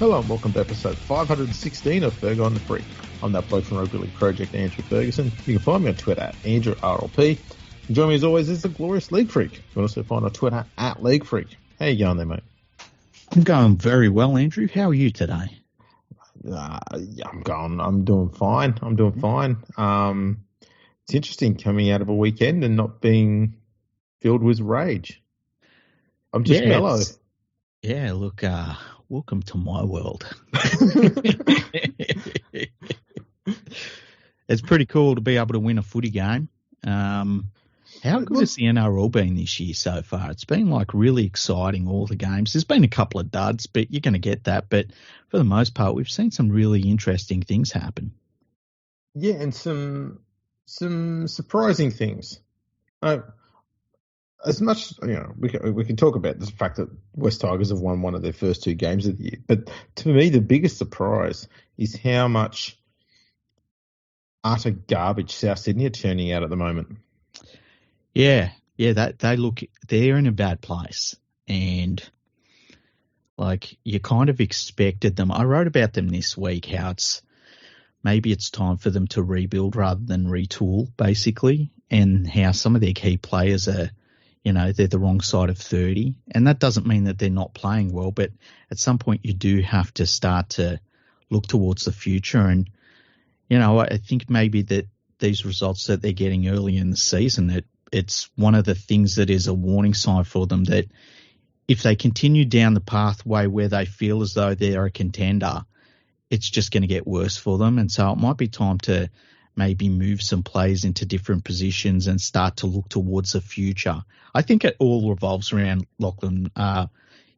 Hello and welcome to episode 516 of Ferg on the Freak. I'm that bloke from Rugby League Project, Andrew Ferguson. You can find me on Twitter at AndrewRLP. And join me as always is the glorious League Freak. You can also find on Twitter at LeagueFreak. How you going there, mate? I'm going very well, Andrew. How are you today? I'm doing fine. It's interesting coming out of a weekend and not being filled with rage. I'm just mellow. Yeah, look, welcome to my world. It's pretty cool to be able to win a footy game. How good has the NRL been this year so far? It's been like really exciting, all the games. There's been a couple of duds, but you're going to get that. But for the most part, we've seen some really interesting things happen. Yeah, and some surprising things. As much, we can talk about the fact that West Tigers have won one of their first two games of the year. But to me, the biggest surprise is how much utter garbage South Sydney are turning out at the moment. Yeah, they're in a bad place. And, like, you kind of expected them. I wrote about them this week, how maybe it's time for them to rebuild rather than retool, basically, and how some of their key players are, they're the wrong side of 30. And that doesn't mean that they're not playing well, but at some point you do have to start to look towards the future. And, I think maybe that these results that they're getting early in the season, that it's one of the things that is a warning sign for them that if they continue down the pathway where they feel as though they're a contender, it's just going to get worse for them. And so it might be time to maybe move some players into different positions and start to look towards the future. I think it all revolves around Lachlan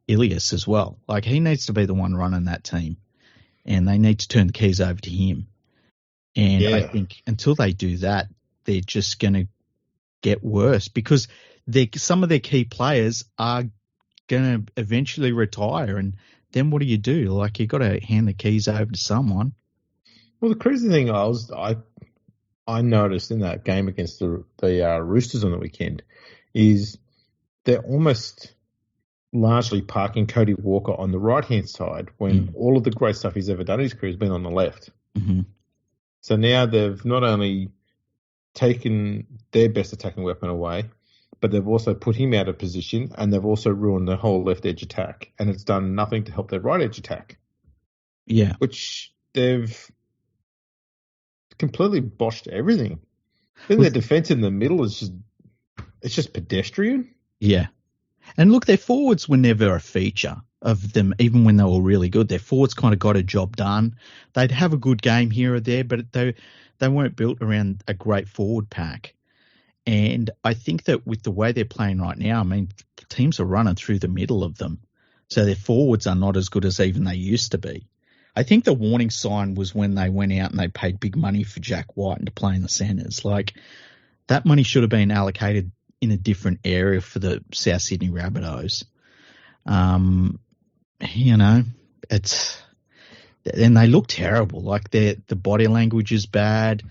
Ilias as well. Like, he needs to be the one running that team, and they need to turn the keys over to him. And I think until they do that, they're just going to get worse because some of their key players are going to eventually retire. And then what do? Like, you got to hand the keys over to someone. Well, the crazy thing I noticed in that game against the Roosters on the weekend is they're almost largely parking Cody Walker on the right-hand side when all of the great stuff he's ever done in his career has been on the left. Mm-hmm. So now they've not only taken their best attacking weapon away, but they've also put him out of position, and they've also ruined the whole left edge attack, and it's done nothing to help their right edge attack. Yeah. Which they've completely botched everything. Then their defence in the middle is just pedestrian. Yeah. And look, their forwards were never a feature of them, even when they were really good. Their forwards kind of got a job done. They'd have a good game here or there, but they weren't built around a great forward pack. And I think that with the way they're playing right now, I mean, teams are running through the middle of them. So their forwards are not as good as even they used to be. I think the warning sign was when they went out and they paid big money for Jack White to play in the centres. Like, that money should have been allocated in a different area for the South Sydney Rabbitohs. And they look terrible. Like, the body language is bad.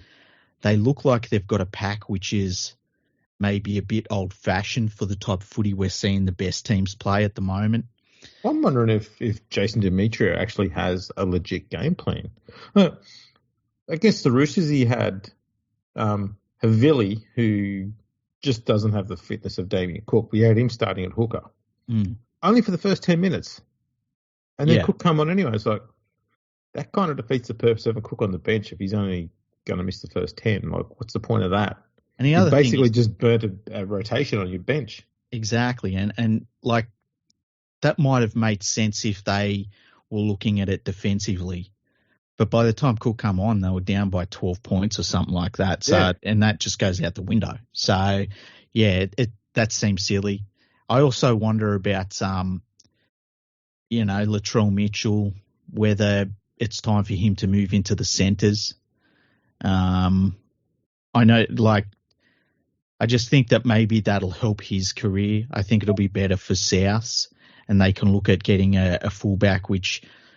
They look like they've got a pack which is maybe a bit old-fashioned for the type of footy we're seeing the best teams play at the moment. I'm wondering if Jason Demetrio actually has a legit game plan. Against the Roosters, he had Havili, who just doesn't have the fitness of Damien Cook. We had him starting at hooker. Only for the first 10 minutes. And then Cook come on anyway. It's like, that kind of defeats the purpose of a Cook on the bench if he's only going to miss the first 10. Like, what's the point of that? And the other thing basically just burnt a rotation on your bench. Exactly. And like, that might have made sense if they were looking at it defensively. But by the time Cook come on, they were down by 12 points or something like that. So, and that just goes out the window. So, that seems silly. I also wonder about, Latrell Mitchell, whether it's time for him to move into the centres. I know, like, I just think that maybe that'll help his career. I think it'll be better for Souths, and they can look at getting a fullback,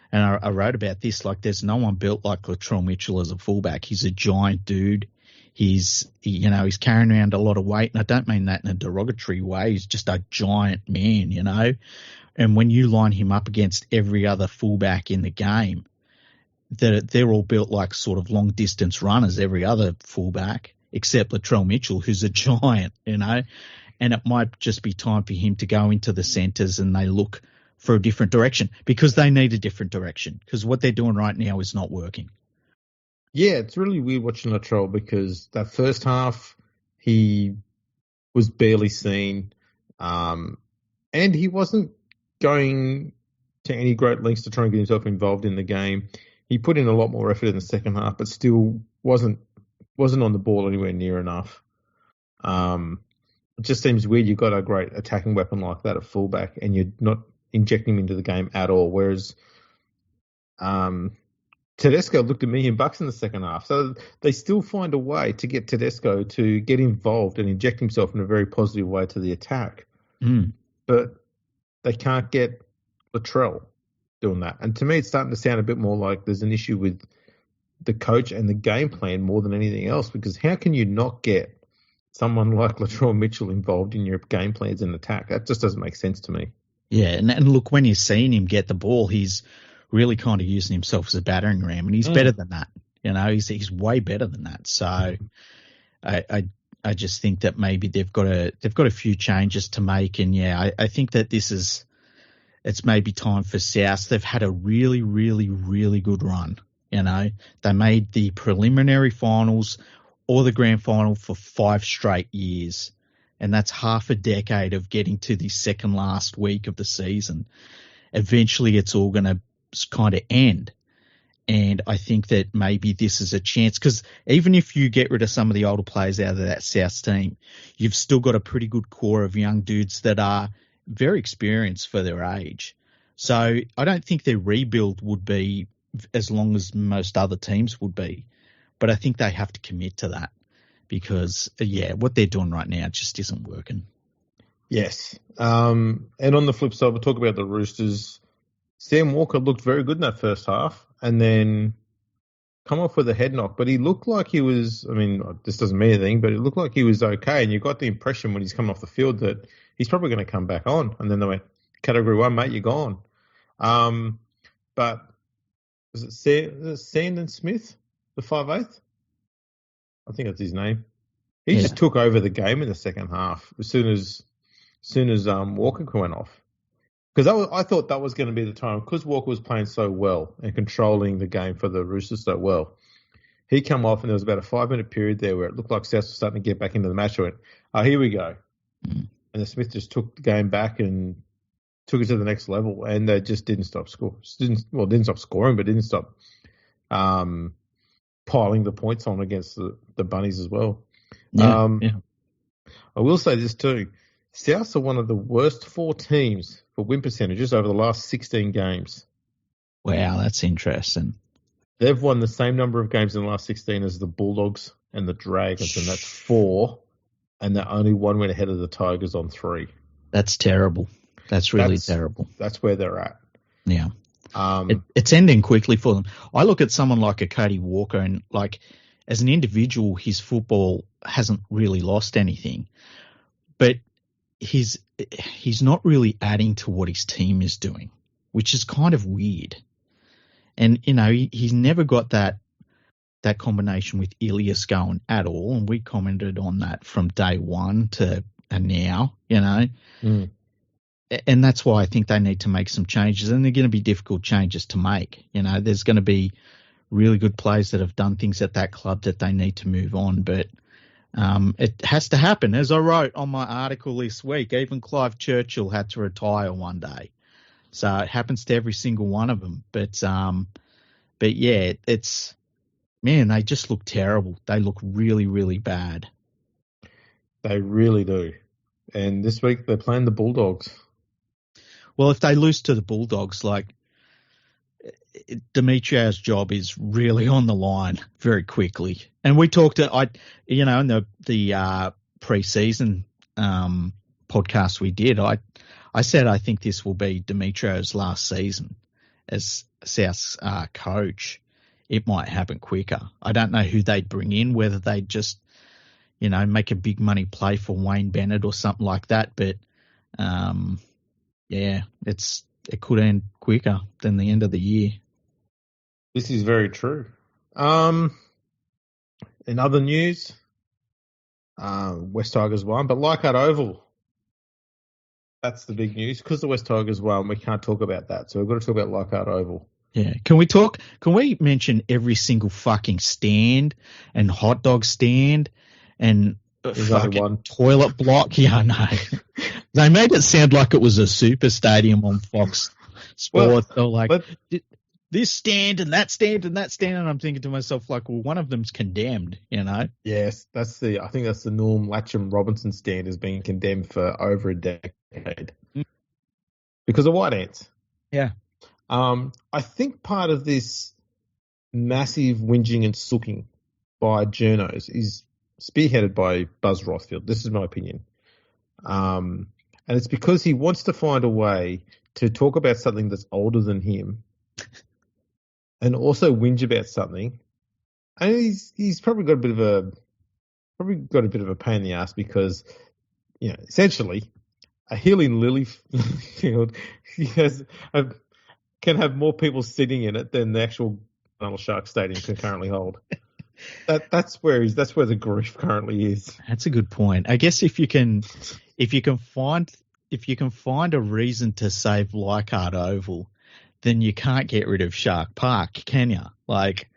and I wrote about this, like, there's no one built like Latrell Mitchell as a fullback. He's a giant dude. He's carrying around a lot of weight, and I don't mean that in a derogatory way. He's just a giant man, And when you line him up against every other fullback in the game, they're all built like sort of long distance runners, every other fullback, except Latrell Mitchell, who's a giant, you know, and it might just be time for him to go into the centres and they look for a different direction because they need a different direction because what they're doing right now is not working. Yeah, it's really weird watching Latrell because that first half he was barely seen, and he wasn't going to any great lengths to try and get himself involved in the game. He put in a lot more effort in the second half, but still wasn't on the ball anywhere near enough. It just seems weird. You've got a great attacking weapon like that at fullback, and you're not injecting him into the game at all. Whereas Tedesco looked at me and Bucks in the second half, so they still find a way to get Tedesco to get involved and inject himself in a very positive way to the attack. But they can't get Latrell doing that. And to me, it's starting to sound a bit more like there's an issue with the coach and the game plan more than anything else, because how can you not get someone like Latrell Mitchell involved in your game plans and attack? That just doesn't make sense to me. Yeah, and look, when you're seeing him get the ball, he's really kind of using himself as a battering ram, and he's better than that. You know, he's way better than that. So I just think that maybe they've got a few changes to make, and yeah, I think that it's maybe time for South. They've had a really, really, really good run. You know, they made the preliminary finals or the grand final for 5 straight years. And that's half a decade of getting to the second last week of the season. Eventually it's all going to kind of end. And I think that maybe this is a chance, because even if you get rid of some of the older players out of that South team, you've still got a pretty good core of young dudes that are very experienced for their age. So I don't think their rebuild would be as long as most other teams would be. But I think they have to commit to that because, yeah, what they're doing right now just isn't working. Yes. And on the flip side, we'll talk about the Roosters. Sam Walker looked very good in that first half and then come off with a head knock. But he looked like he was, I mean, this doesn't mean anything, but it looked like he was okay. And you got the impression when he's coming off the field that he's probably going to come back on. And then they went, Category 1, mate, you're gone. But was it Sandon Smith, the 5'8"? I think that's his name. He just took over the game in the second half as soon as Walker went off. Because I thought that was going to be the time, because Walker was playing so well and controlling the game for the Roosters so well. He come off and there was about a 5-minute period there where it looked like South was starting to get back into the match. I went, here we go. And the Smith just took the game back and took it to the next level, and they just didn't stop scoring. Didn't stop scoring, but didn't stop piling the points on against the Bunnies as well. Yeah. I will say this too. Souths are one of the worst 4 teams for win percentages over the last 16 games. Wow, that's interesting. They've won the same number of games in the last 16 as the Bulldogs and the Dragons, and that's 4. And they're only 1 win ahead of the Tigers on 3. That's terrible. That's really terrible. That's where they're at. Yeah. It's ending quickly for them. I look at someone like a Cody Walker and, like, as an individual, his football hasn't really lost anything. But he's not really adding to what his team is doing, which is kind of weird. And, you know, he's never got that combination with Ilias going at all. And we commented on that from day one to now, you know. And that's why I think they need to make some changes, and they're going to be difficult changes to make. You know, there's going to be really good players that have done things at that club that they need to move on, but it has to happen. As I wrote on my article this week, even Clive Churchill had to retire one day. So it happens to every single one of them. But yeah, they just look terrible. They look really, really bad. They really do. And this week they're playing the Bulldogs. Well, if they lose to the Bulldogs, like, Dimitriev's job is really on the line very quickly. And we talked in the pre-season podcast we did, I said I think this will be Dimitriev's last season as South's coach. It might happen quicker. I don't know who they'd bring in, whether they'd just, make a big money play for Wayne Bennett or something like that. But Yeah, it could end quicker than the end of the year. This is very true. In other news, West Tigers won, but Leichhardt Oval, that's the big news. Because the West Tigers won, we can't talk about that. So we've got to talk about Leichhardt Oval. Yeah. Can we mention every single fucking stand and hot dog stand and fucking toilet block? Yeah, I know. They made it sound like it was a super stadium on Fox Sports. They're like, this stand and that stand and that stand. And I'm thinking to myself, like, well, one of them's condemned, you know? Yes, I think that's the Norm Latcham Robinson stand has been condemned for over a decade because of white ants. Yeah. I think part of this massive whinging and sooking by journos is spearheaded by Buzz Rothfield. This is my opinion. And it's because he wants to find a way to talk about something that's older than him and also whinge about something. And he's probably got a bit of a pain in the ass because, you know, essentially a hill in Lilyfield can have more people sitting in it than the actual Donald Shark Stadium can currently hold. That's where the grief currently is. That's a good point. I guess if you can find a reason to save Leichhardt Oval, then you can't get rid of Shark Park, can you? Like,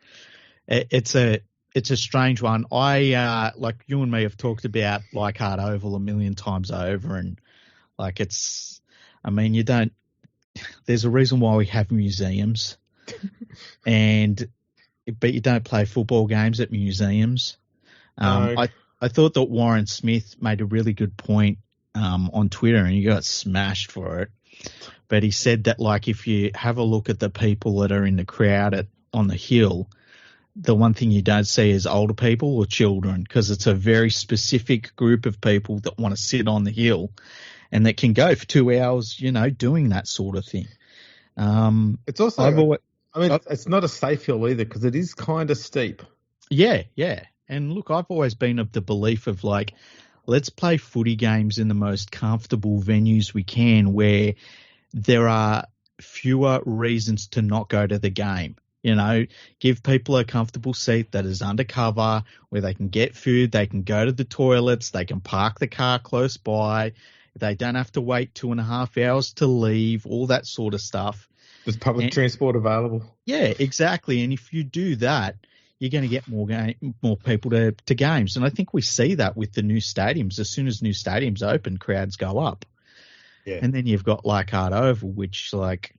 it's a strange one. I like you and me have talked about Leichhardt Oval a million times over, and like there's a reason why we have museums, but you don't play football games at museums. No. I thought that Warren Smith made a really good point on Twitter, and he got smashed for it. But he said that, like, if you have a look at the people that are in the crowd on the hill, the one thing you don't see is older people or children, because it's a very specific group of people that want to sit on the hill and that can go for 2 hours, you know, doing that sort of thing. It's also, it's not a safe hill either because it is kind of steep. Yeah, yeah. And look, I've always been of the belief of, like, let's play footy games in the most comfortable venues we can where there are fewer reasons to not go to the game. You know, give people a comfortable seat that is undercover where they can get food, they can go to the toilets, they can park the car close by, they don't have to wait 2.5 hours to leave, all that sort of stuff. There's public transport available. Yeah, exactly. And if you do that, you're going to get more people to games. And I think we see that with the new stadiums. As soon as new stadiums open, crowds go up. Yeah. And then you've got Leichhardt Oval, which, like,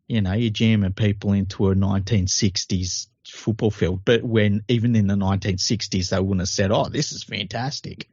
you know, you're jamming people into a 1960s football field. But when even in the 1960s, they wouldn't have said, oh, this is fantastic.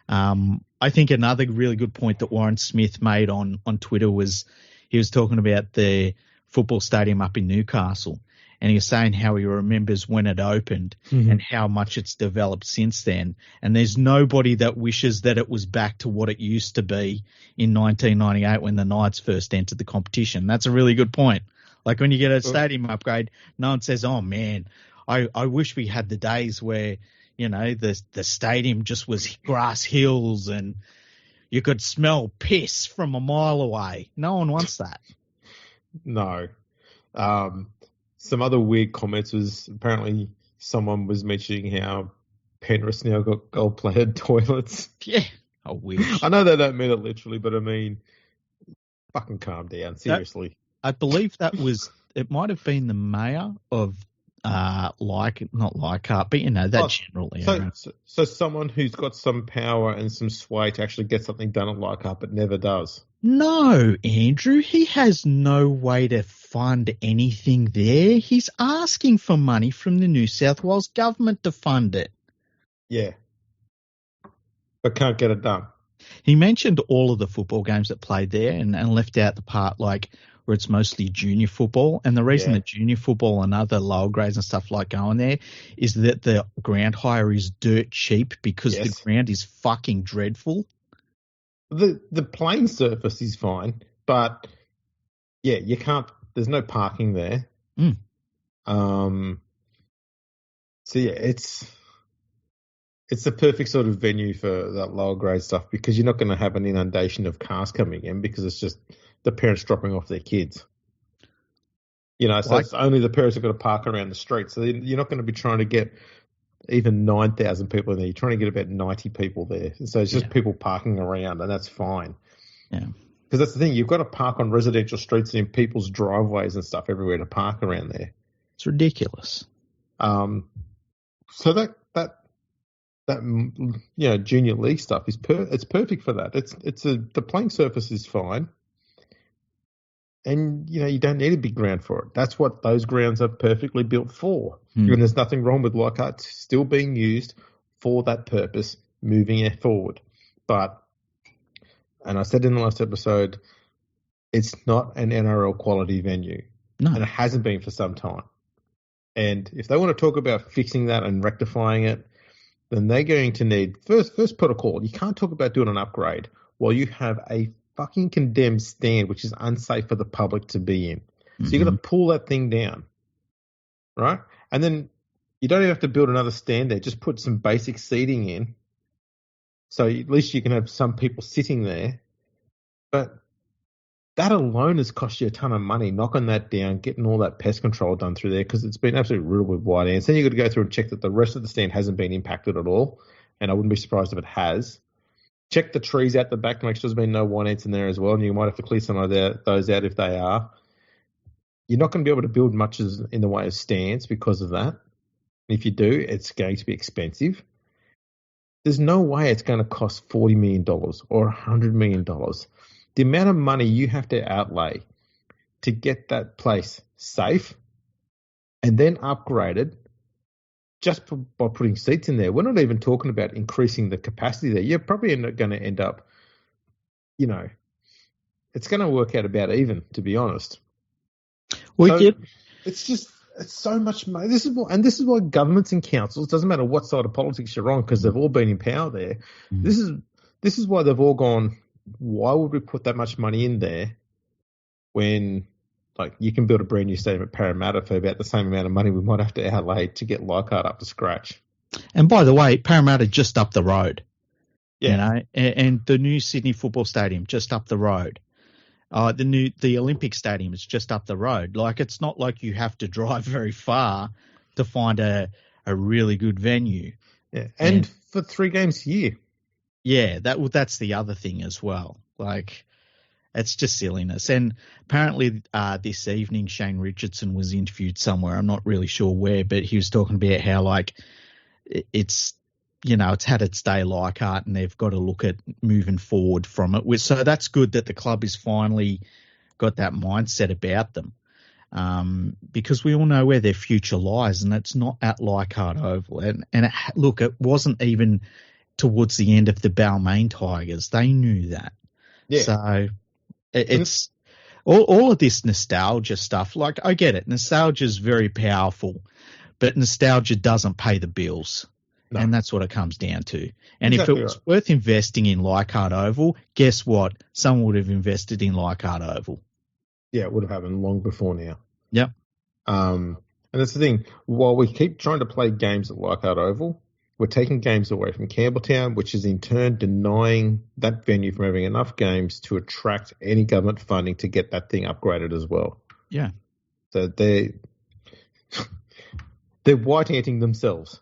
I think another really good point that Warren Smith made on Twitter was he was talking about the football stadium up in Newcastle. And he was saying how he remembers when it opened and how much it's developed since then. And there's nobody that wishes that it was back to what it used to be in 1998 when the Knights first entered the competition. That's a really good point. Like when you get a stadium upgrade, no one says, oh, man, I wish we had the days where, you know, the stadium just was grass hills and you could smell piss from a mile away. No one wants that. No. Some other weird comments was apparently someone was mentioning how Penrith now got gold-plated toilets. Yeah, I wish. I know they don't mean it literally, but I mean, fucking calm down, seriously. I believe it might have been the mayor of not Leichhardt, but you know, that general area. So someone who's got some power and some sway to actually get something done at Leichhardt, but never does. No, Andrew, he has no way to fund anything there. He's asking for money from the New South Wales government to fund it. Yeah. But can't get it done. He mentioned all of the football games that played there and left out the part like where it's mostly junior football. And the reason that junior football and other lower grades and stuff like going there is that the ground hire is dirt cheap because the ground is fucking dreadful. The playing surface is fine, but yeah, you can't. There's no parking there. So yeah, it's It's the perfect sort of venue for that lower grade stuff because you're not going to have an inundation of cars coming in because it's just the parents dropping off their kids. So it's only the parents who've got to park around the street. So you're not going to be trying to get even 9,000 people in there. You're trying to get about 90 people there. So it's just people parking around, and that's fine. Yeah. Because that's the thing. You've got to park on residential streets and in people's driveways and stuff everywhere to park around there. It's ridiculous. So that junior league stuff is it's perfect for that. The playing surface is fine, and you don't need a big ground for it. That's what those grounds are perfectly built for. And there's nothing wrong with Leichhardt still being used for that purpose, moving it forward. But, and I said in the last episode, it's not an NRL quality venue, and it hasn't been for some time. And if they want to talk about fixing that and rectifying it, then they're going to need first protocol. You can't talk about doing an upgrade while you have a fucking condemned stand, which is unsafe for the public to be in. So you've got to pull that thing down, right? And then you don't even have to build another stand there. Just put some basic seating in, so at least you can have some people sitting there. But that alone has cost you a ton of money, knocking that down, getting all that pest control done through there, because it's been absolutely riddled with white ants. Then you've got to go through and check that the rest of the stand hasn't been impacted at all, and I wouldn't be surprised if it has. Check the trees out the back to make sure there's been no white ants in there as well, and you might have to clear some of those out if they are. You're not going to be able to build much in the way of stands because of that. If you do, it's going to be expensive. There's no way it's going to cost $40 million or $100 million. The amount of money you have to outlay to get that place safe and then upgraded just by putting seats in there. We're not even talking about increasing the capacity there. You're probably going to end up, it's going to work out about even, to be honest. It's so much money. This is why governments and councils, doesn't matter what side of politics you're on, because they've all been in power there. This is why they've all gone, why would we put that much money in there when you can build a brand new stadium at Parramatta for about the same amount of money we might have to outlay to get Leichhardt up to scratch. And by the way, Parramatta just up the road. Yeah. And the new Sydney Football Stadium just up the road. The Olympic Stadium is just up the road. It's not like you have to drive very far to find a really good venue. Yeah, and for 3 games a year. Yeah, that's the other thing as well. It's just silliness. And apparently this evening Shane Richardson was interviewed somewhere. I'm not really sure where, but he was talking about how it's it's had its day Leichhardt, and they've got to look at moving forward from it. So that's good that the club has finally got that mindset about them, because we all know where their future lies, and it's not at Leichhardt Oval. And it wasn't even towards the end of the Balmain Tigers. They knew that. Yeah. So it's all of this nostalgia stuff. I get it. Nostalgia is very powerful, but nostalgia doesn't pay the bills. No. And that's what it comes down to. And exactly, if it was worth investing in Leichhardt Oval, guess what? Someone would have invested in Leichhardt Oval. Yeah, it would have happened long before now. Yep. And that's the thing. While we keep trying to play games at Leichhardt Oval, we're taking games away from Campbelltown, which is in turn denying that venue from having enough games to attract any government funding to get that thing upgraded as well. Yeah. So they're white-anting themselves,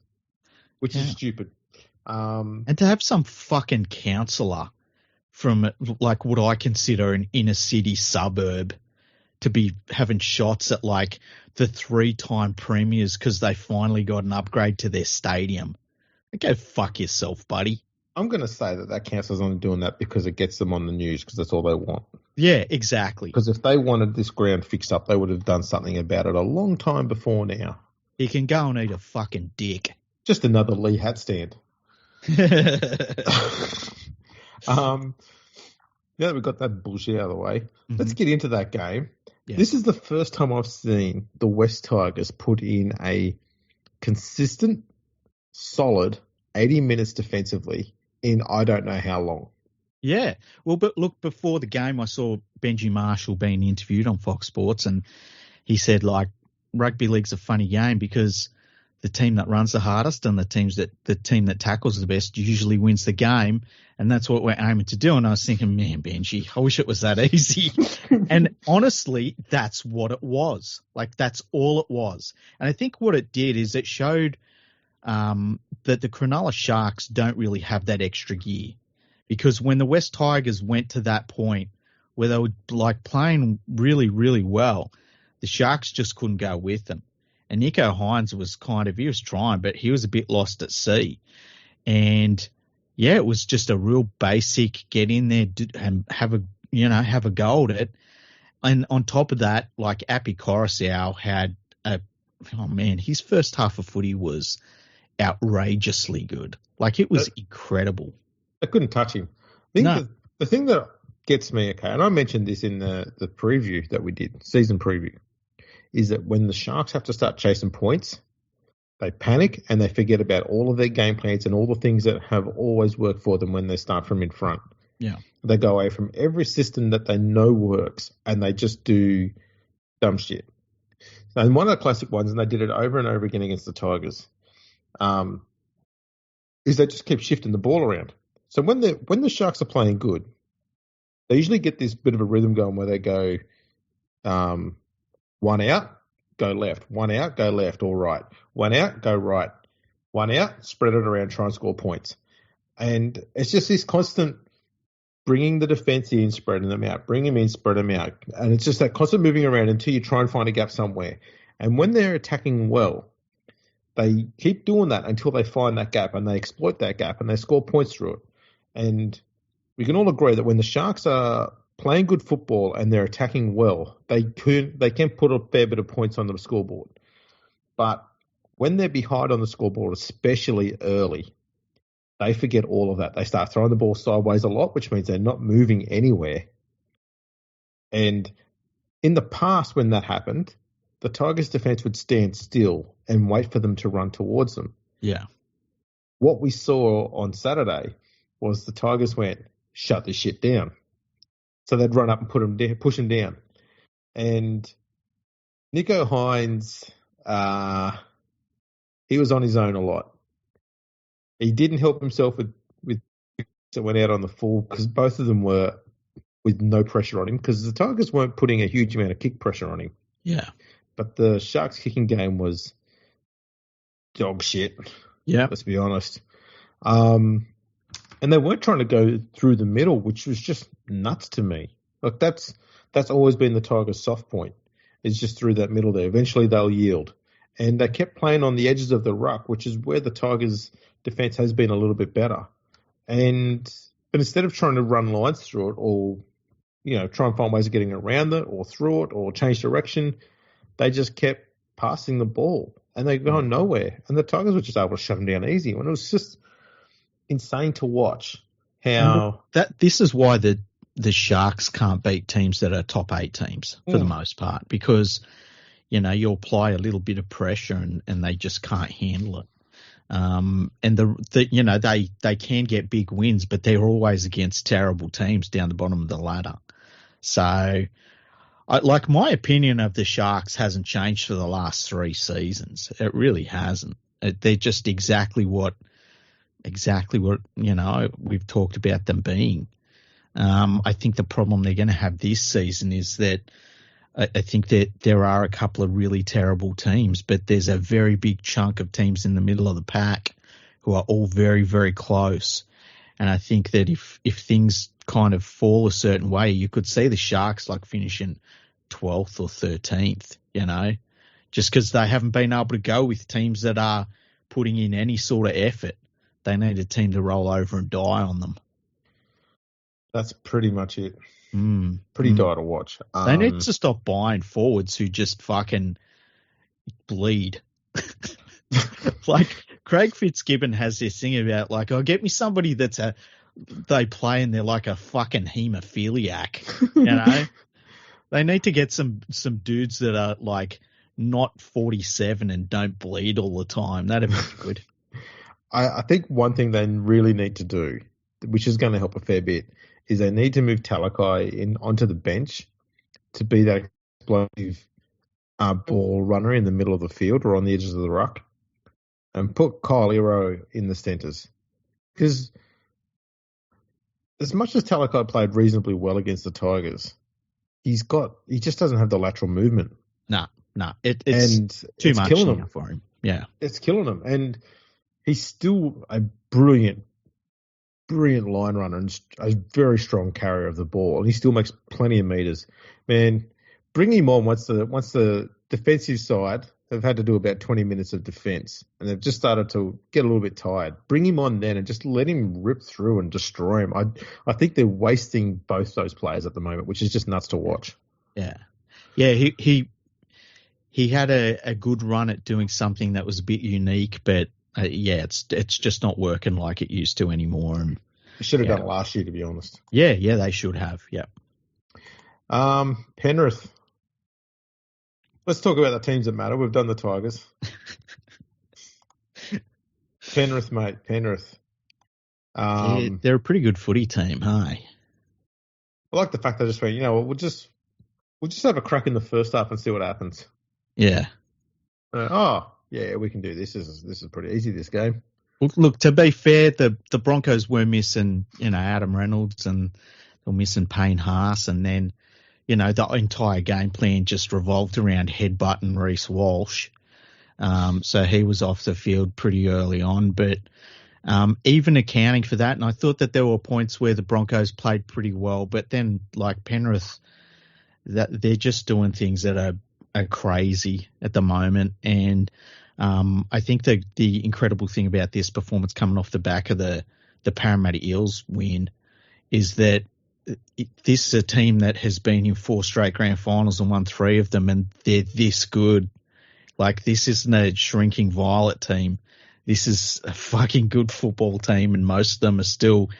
which is stupid. And to have some fucking councillor from what I consider an inner city suburb to be having shots at the 3-time premiers because they finally got an upgrade to their stadium. Go fuck yourself, buddy. I'm going to say that council's only doing that because it gets them on the news, because that's all they want. Yeah, exactly. Because if they wanted this ground fixed up, they would have done something about it a long time before now. He can go and eat a fucking dick. Just another Lee hat stand. Now that we've got that bullshit out of the way, let's get into that game. Yeah. This is the first time I've seen the West Tigers put in a consistent, solid 80 minutes defensively in I don't know how long. Yeah. Well, but look, before the game, I saw Benji Marshall being interviewed on Fox Sports, and he said, rugby league's a funny game because the team that runs the hardest and the team that tackles the best usually wins the game, and that's what we're aiming to do. And I was thinking, man, Benji, I wish it was that easy. And honestly, that's what it was. Like, that's all it was. And I think what it did is it showed that the Cronulla Sharks don't really have that extra gear, because when the West Tigers went to that point where they were like playing really, really well, the Sharks just couldn't go with them. And Nico Hines was he was trying, but he was a bit lost at sea. And yeah, it was just a real basic get in there and have a go at it. And on top of that, like Api Coruscant had his first half of footy was outrageously good. Like, it was incredible. I couldn't touch him. I think the thing that gets me, okay, and I mentioned this in the preview that we did, season preview, is that when the Sharks have to start chasing points, they panic and they forget about all of their game plans and all the things that have always worked for them when they start from in front. Yeah. They go away from every system that they know works and they just do dumb shit. And one of the classic ones, and they did it over and over again against the Tigers, is they just keep shifting the ball around. So when the Sharks are playing good, they usually get this bit of a rhythm going where they go one out, go left. One out, go left or right. One out, go right. One out, spread it around, try and score points. And it's just this constant bringing the defence in, spreading them out, bring them in, spread them out. And it's just that constant moving around until you try and find a gap somewhere. And when they're attacking well, they keep doing that until they find that gap and they exploit that gap and they score points through it. And we can all agree that when the Sharks are playing good football and they're attacking well, they can put a fair bit of points on the scoreboard. But when they're behind on the scoreboard, especially early, they forget all of that. They start throwing the ball sideways a lot, which means they're not moving anywhere. And in the past, when that happened, the Tigers' defense would stand still and wait for them to run towards them. Yeah. What we saw on Saturday was the Tigers went, shut this shit down. So they'd run up and push him down. And Nico Hines, he was on his own a lot. He didn't help himself with that went out on the full, because both of them were with no pressure on him, because the Tigers weren't putting a huge amount of kick pressure on him. Yeah. But the Sharks kicking game was dog shit. Yeah. Let's be honest. And they weren't trying to go through the middle, which was just nuts to me. Like, that's always been the Tigers' soft point, is just through that middle there. Eventually they'll yield. And they kept playing on the edges of the ruck, which is where the Tigers' defense has been a little bit better. But instead of trying to run lines through it or, try and find ways of getting around it or through it or change direction, they just kept passing the ball and they were going nowhere. And the Tigers were just able to shut them down easy. And it was just insane to watch how this is why the Sharks can't beat teams that are top 8 teams for the most part, because you'll apply a little bit of pressure and they just can't handle it. And they can get big wins, but they're always against terrible teams down the bottom of the ladder. So my opinion of the Sharks hasn't changed for the last 3 seasons. It really hasn't. They're just exactly what we've talked about them being. I think the problem they're going to have this season is that I think that there are a couple of really terrible teams, but there's a very big chunk of teams in the middle of the pack who are all very, very close. And I think that if things kind of fall a certain way, you could see the Sharks like finishing 12th or 13th, just because they haven't been able to go with teams that are putting in any sort of effort. They need a team to roll over and die on them. That's pretty much it. Pretty dire to watch. They need to stop buying forwards who just fucking bleed. Like Craig Fitzgibbon has this thing about like, get me somebody they play and they're like a fucking hemophiliac, They need to get some dudes that are like not 47 and don't bleed all the time. That'd be good. I think one thing they really need to do, which is going to help a fair bit, is they need to move Talakai onto the bench to be that explosive ball runner in the middle of the field or on the edges of the ruck. and put Kyle Iro in the centres. Because as much as Talakai played reasonably well against the Tigers, he just doesn't have the lateral movement. No. It's too much killing him for him. Yeah. It's killing him. And he's still a brilliant line runner and a very strong carrier of the ball. And he still makes plenty of meters. Man, bring him on once the defensive side have had to do about 20 minutes of defence and they've just started to get a little bit tired. Bring him on then and just let him rip through and destroy him. I think they're wasting both those players at the moment, which is just nuts to watch. Yeah. He had a good run at doing something that was a bit unique, but it's just not working like it used to anymore. And he should have done it last year, to be honest. Yeah, they should have. Yeah. Penrith. Let's talk about the teams that matter. We've done the Tigers. Penrith, mate. Penrith. They're a pretty good footy team, hey? I like the fact they just went, we'll just have a crack in the first half and see what happens. Yeah. We can do this. This is pretty easy, this game. Look, to be fair, the Broncos were missing, Adam Reynolds and they were missing Payne Haas, and then, the entire game plan just revolved around headbutting Reece Walsh. So he was off the field pretty early on, but even accounting for that, and I thought that there were points where the Broncos played pretty well, but then like Penrith, that they're just doing things that are crazy at the moment. And I think the incredible thing about this performance coming off the back of the Parramatta Eels win is that this is a team that has been in 4 straight grand finals and won 3 of them, and they're this good. Like, this isn't a shrinking violet team. This is a fucking good football team, and most of them are still,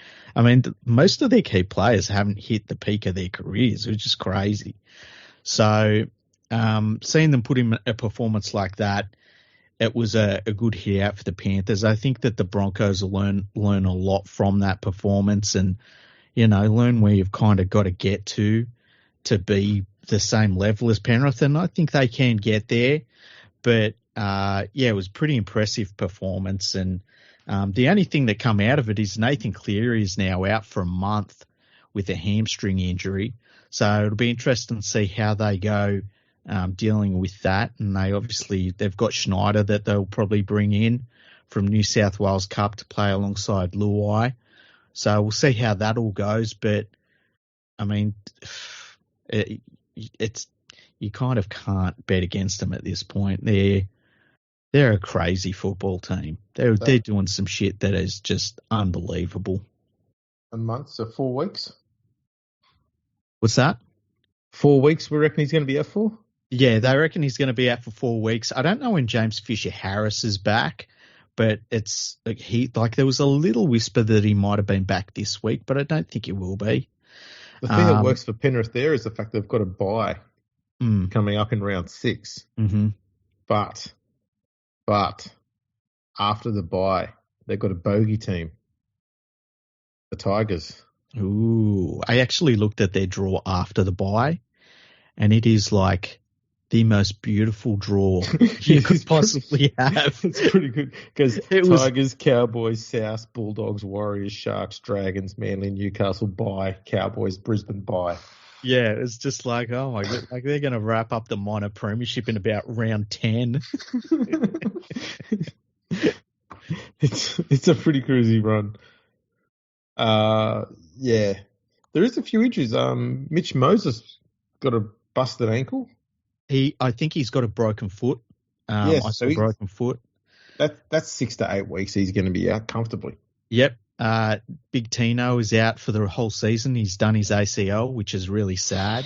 most of their key players haven't hit the peak of their careers, which is crazy. So seeing them put in a performance like that, it was a good hit out for the Panthers. I think that the Broncos will learn a lot from that performance and, learn where you've kind of got to get to be the same level as Penrith. And I think they can get there. But, it was pretty impressive performance. And the only thing that come out of it is Nathan Cleary is now out for a month with a hamstring injury. So it'll be interesting to see how they go dealing with that. And they've got Schneider that they'll probably bring in from New South Wales Cup to play alongside Luai. So we'll see how that all goes. But, it's you kind of can't bet against them at this point. They're a crazy football team. They're doing some shit that is just unbelievable. A month, so 4 weeks? What's that? 4 weeks we reckon he's going to be out for? Yeah, they reckon he's going to be out for 4 weeks. I don't know when James Fisher-Harris is back, but it's there was a little whisper that he might have been back this week, but I don't think he will be. The thing that works for Penrith there is the fact they've got a bye coming up in round 6. Mm-hmm. But after the bye, they've got a bogey team, the Tigers. Ooh, I actually looked at their draw after the bye, and it is like the most beautiful draw you could possibly have. It's pretty good because Tigers, Cowboys, South, Bulldogs, Warriors, Sharks, Dragons, Manly, Newcastle bye, Cowboys, Brisbane bye. Yeah, it's just like, oh my God, like they're going to wrap up the minor premiership in about round 10. It's a pretty cruisy run. Yeah, there is a few injuries. Mitch Moses got a busted ankle. I think he's got a broken foot. Broken foot. That's 6 to 8 weeks. He's going to be out comfortably. Yep. Big Tino is out for the whole season. He's done his ACL, which is really sad.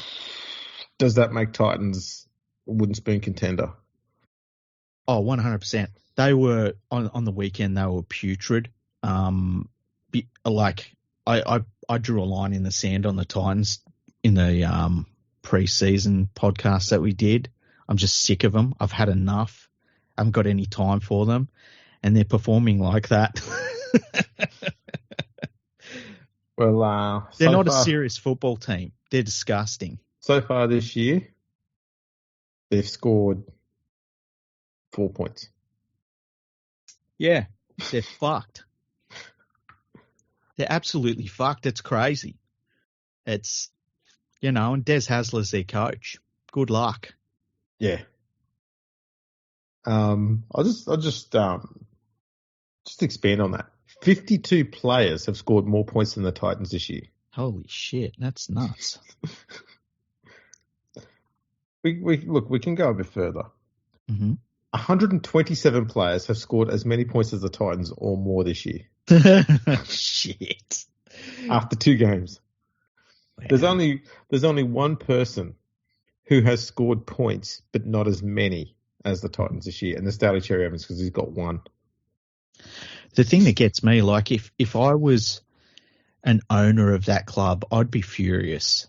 Does that make Titans a wooden spoon contender? Oh, 100%. They were on the weekend. They were putrid. I drew a line in the sand on the Titans in the pre-season podcast that we did. I'm just sick of them. I've had enough. I haven't got any time for them, and they're performing like that. Well, they're not a serious football team. They're disgusting. So far this year, they've scored 4 points. Yeah, they're fucked. They're absolutely fucked. It's crazy. It's, and Des Hasler's their coach. Good luck. Yeah. I'll just expand on that. 52 players have scored more points than the Titans this year. Holy shit, that's nuts. We can go a bit further. Mm-hmm. 127 players have scored as many points as the Titans or more this year. Shit. After 2 games. Wow. There's only one person who has scored points, but not as many as the Titans this year, and that's Daly Cherry Evans because he's got 1. The thing that gets me, like, if I was an owner of that club, I'd be furious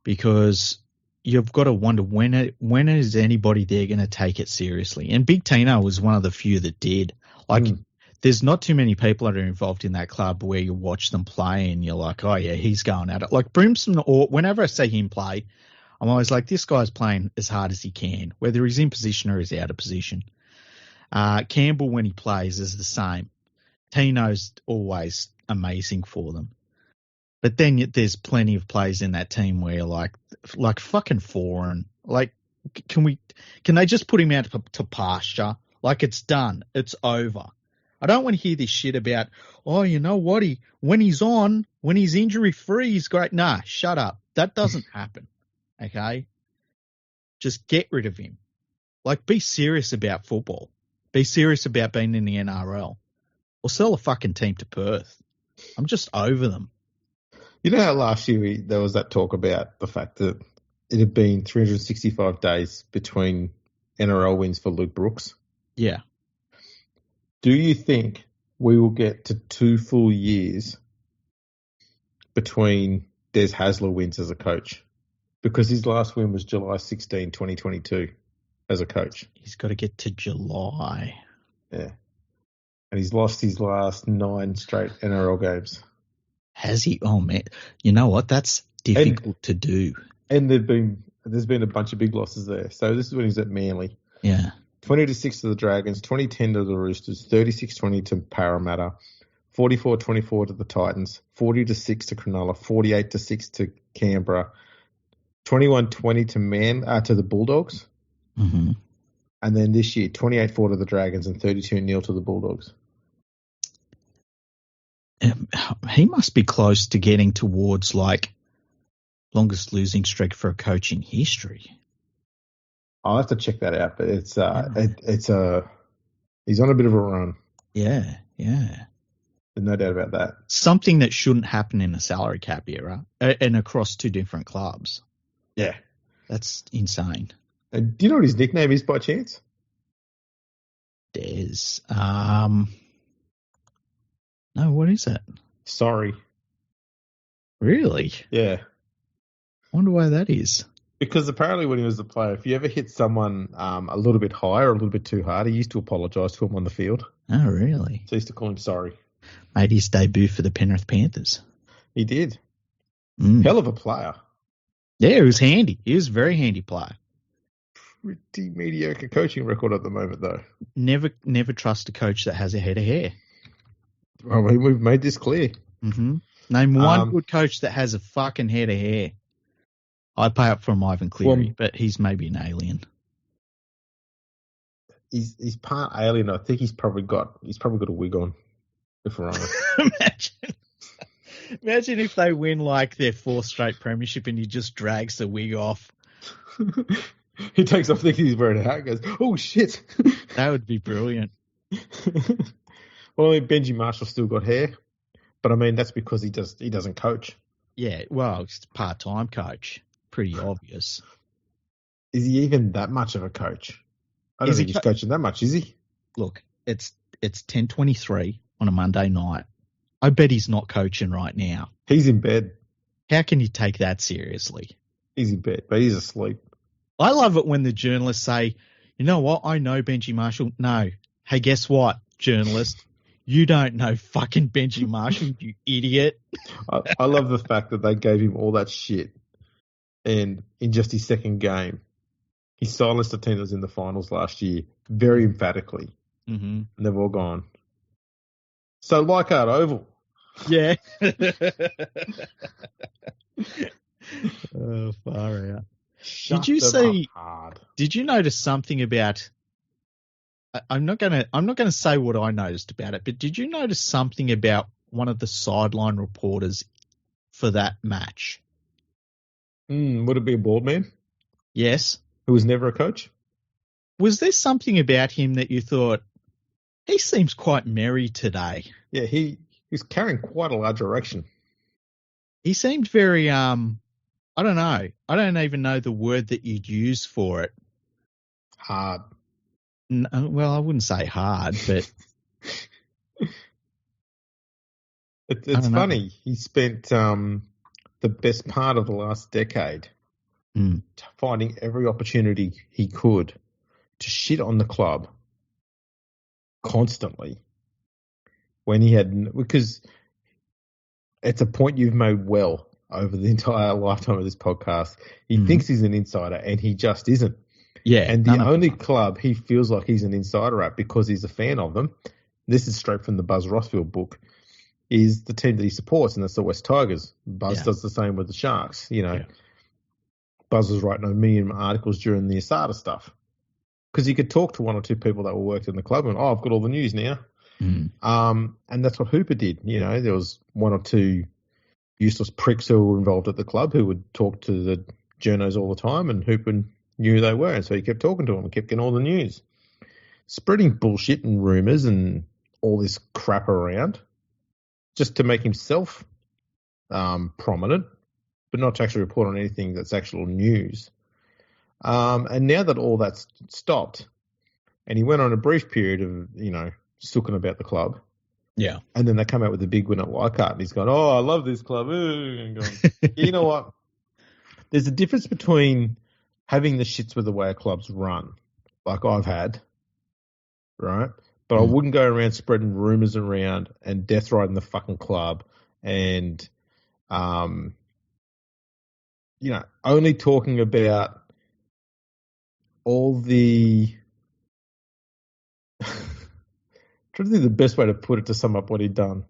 because you've got to wonder when is anybody there going to take it seriously? And Big Tino was one of the few that did. Like, there's not too many people that are involved in that club where you watch them play and you're like, oh yeah, he's going at it. Like Brimson, or whenever I see him play, I'm always like, this guy's playing as hard as he can, whether he's in position or he's out of position. Campbell, when he plays, is the same. Tino's always amazing for them. But then there's plenty of players in that team where like fucking Foreign, like, can they just put him out to pasture? Like, it's done. It's over. I don't want to hear this shit about, oh, you know what? When he's injury free, he's great. Nah, shut up. That doesn't happen. Okay? Just get rid of him. Like, be serious about football. Be serious about being in the NRL. Or sell a fucking team to Perth. I'm just over them. You know how last year there was that talk about the fact that it had been 365 days between NRL wins for Luke Brooks? Yeah. Do you think we will get to 2 full years between Des Hasler wins as a coach? Because his last win was July 16, 2022 as a coach. He's got to get to July. Yeah. And he's lost his last 9 straight NRL games. Has he? Oh, man. You know what? That's difficult to do. And there's been a bunch of big losses there. So this is when he's at Manly. Yeah. 20-6 to the Dragons, 20-10 to the Roosters, 36-20 to Parramatta, 44-24 to the Titans, 40-6 to Cronulla, 48-6 to Canberra, 21-20 to the Bulldogs. Mm-hmm. And then this year, 28-4 to the Dragons and 32-0 to the Bulldogs. He must be close to getting towards, like, longest losing streak for a coach in history. I'll have to check that out, but he's on a bit of a run. Yeah, yeah. There's no doubt about that. Something that shouldn't happen in a salary cap era and across 2 different clubs. Yeah. That's insane. Do you know what his nickname is by chance? Des. No, what is it? Sorry. Really? Yeah. Wonder why that is. Because apparently when he was a player, if you ever hit someone a little bit high or a little bit too hard, he used to apologise to him on the field. Oh, really? So he used to call him sorry. Made his debut for the Penrith Panthers. He did. Hell of a player. Yeah, he was handy. He was a very handy player. Pretty mediocre coaching record at the moment, though. Never trust a coach that has a head of hair. Well, we've made this clear. Mm-hmm. Name one good coach that has a fucking head of hair. I'd pay up for Ivan Cleary, but he's maybe an alien. He's part alien. I think he's probably got a wig on, if we're honest. Imagine if they win like their 4th straight premiership and he just drags the wig off. He takes off thinking he's wearing a hat and goes, oh shit. That would be brilliant. Well, I mean, Benji Marshall's still got hair, but I mean, that's because he doesn't coach. Yeah, well, he's a part-time coach. Pretty obvious. Is he even that much of a coach? I don't think he's coaching that much, is he? Look, it's 10:23 on a Monday night. I bet he's not coaching right now. He's in bed. How can you take that seriously? He's in bed, but he's asleep. I love it when the journalists say, you know what, I know Benji Marshall. No. Hey, guess what, journalist? You don't know fucking Benji Marshall, you idiot. I love the fact that they gave him all that shit. And in just his 2nd game, he silenced the team that was in the finals last year very emphatically. Mm-hmm. And they've all gone. So Leichhardt Oval. Yeah. Oh, far out. Shut Did you them see? up hard. Did you notice something about? I'm not gonna say what I noticed about it, but did you notice something about one of the sideline reporters for that match? Would it be a bald man Yes. who was never a coach? Was there something about him that you thought he seems quite merry today? Yeah, he's carrying quite a large erection. He seemed very I don't know. I don't even know the word that you'd use for it. Hard. Well, I wouldn't say hard, but It's funny. He spent the best part of the last decade finding every opportunity he could to shit on the club constantly. When he had, because it's a point you've made well over the entire lifetime of this podcast. He thinks he's an insider, and he just isn't. Yeah. And the only club he feels like he's an insider at because he's a fan of them, this is straight from the Buzz Rossfield book, is the team that he supports, and that's the West Tigers. Buzz does the same with the Sharks. You know, Buzz was writing a million articles during the Asada stuff because he could talk to one or two people that were worked in the club and, I've got all the news now. And that's what Hooper did. You know, there was one or two useless pricks who were involved at the club who would talk to the journos all the time, and Hooper knew who they were, and so he kept talking to them and kept getting all the news. Spreading bullshit and rumours and all this crap around just to make himself prominent, but not to actually report on anything that's actual news. And now that all that's stopped, and he went on a brief period of, you know, sooking about the club. Yeah. And then they come out with a big win at Leichhardt, and he's gone, I love this club. And going, you know what? There's a difference between having the shits with the way a club's run, like I've had, right? But I wouldn't go around spreading rumours around and death riding the fucking club and, you know, only talking about all the... trying to think the best way to put it to sum up what he'd done.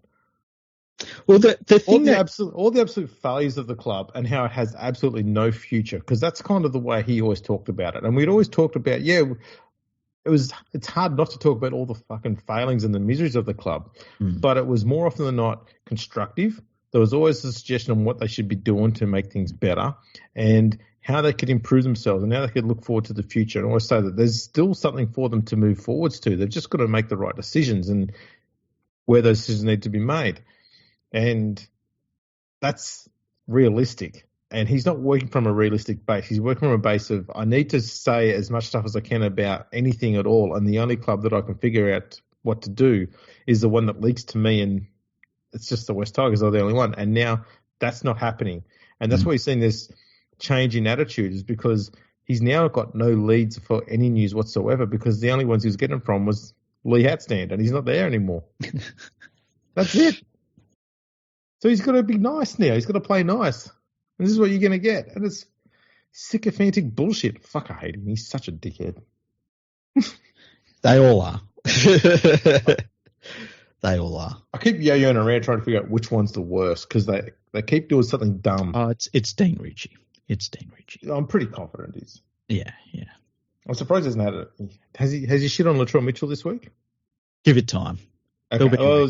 Well, the thing all the absolute failures of the club and how it has absolutely no future, because that's kind of the way he always talked about it. And we'd always talked about, it's hard not to talk about all the fucking failings and the miseries of the club, but it was more often than not constructive. There was always a suggestion on what they should be doing to make things better and how they could improve themselves and how they could look forward to the future. And I always say that there's still something for them to move forwards to. They've just got to make the right decisions and where those decisions need to be made. And that's realistic. And he's not working from a realistic base. He's working from a base of, I need to say as much stuff as I can about anything at all. And the only club that I can figure out what to do is the one that leaks to me. And it's just the West Tigers are the only one. And now that's not happening. And that's why he's seen this change in attitude, is because he's now got no leads for any news whatsoever, because the only ones he was getting from was Lee Hatstand, and he's not there anymore. That's it. So he's got to be nice now. He's got to play nice. And this is what you're going to get. And it's sycophantic bullshit. Fuck, I hate him. He's such a dickhead. They all are. They all are. I keep yo-yoing around trying to figure out which one's the worst, because they keep doing something dumb. Oh, it's Dean Ritchie. It's Dean Ritchie. I'm pretty confident it is. Yeah. I'm surprised he hasn't had it. Has he shit on Latrell Mitchell this week? Give it time. Okay.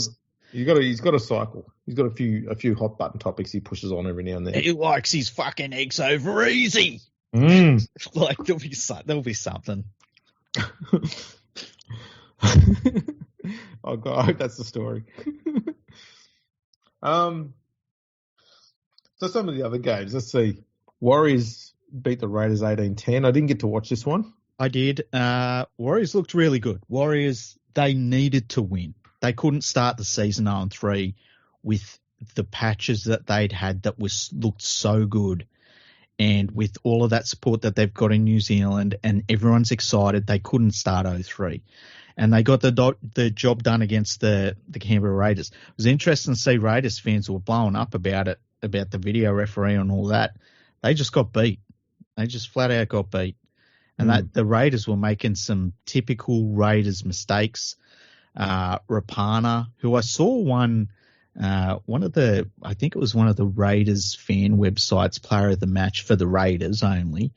He's got a cycle. He's got a few hot button topics he pushes on every now and then. He likes his fucking eggs over easy. Like there'll be something. Oh God, I hope that's the story. So some of the other games, let's see. Warriors beat the Raiders 18-10. I didn't get to watch this one. I did. Warriors looked really good. Warriors, they needed to win. They couldn't start the season 0-3 with the patches that they'd had that looked so good. And with all of that support that they've got in New Zealand and everyone's excited, they couldn't start 0-3. And they got the job done against the Canberra Raiders. It was interesting to see Raiders fans were blowing up about it, about the video referee and all that. They just got beat. They just flat out got beat. and that the Raiders were making some typical Raiders mistakes. Rapana, who I saw I think it was one of the Raiders fan websites, player of the match for the Raiders only.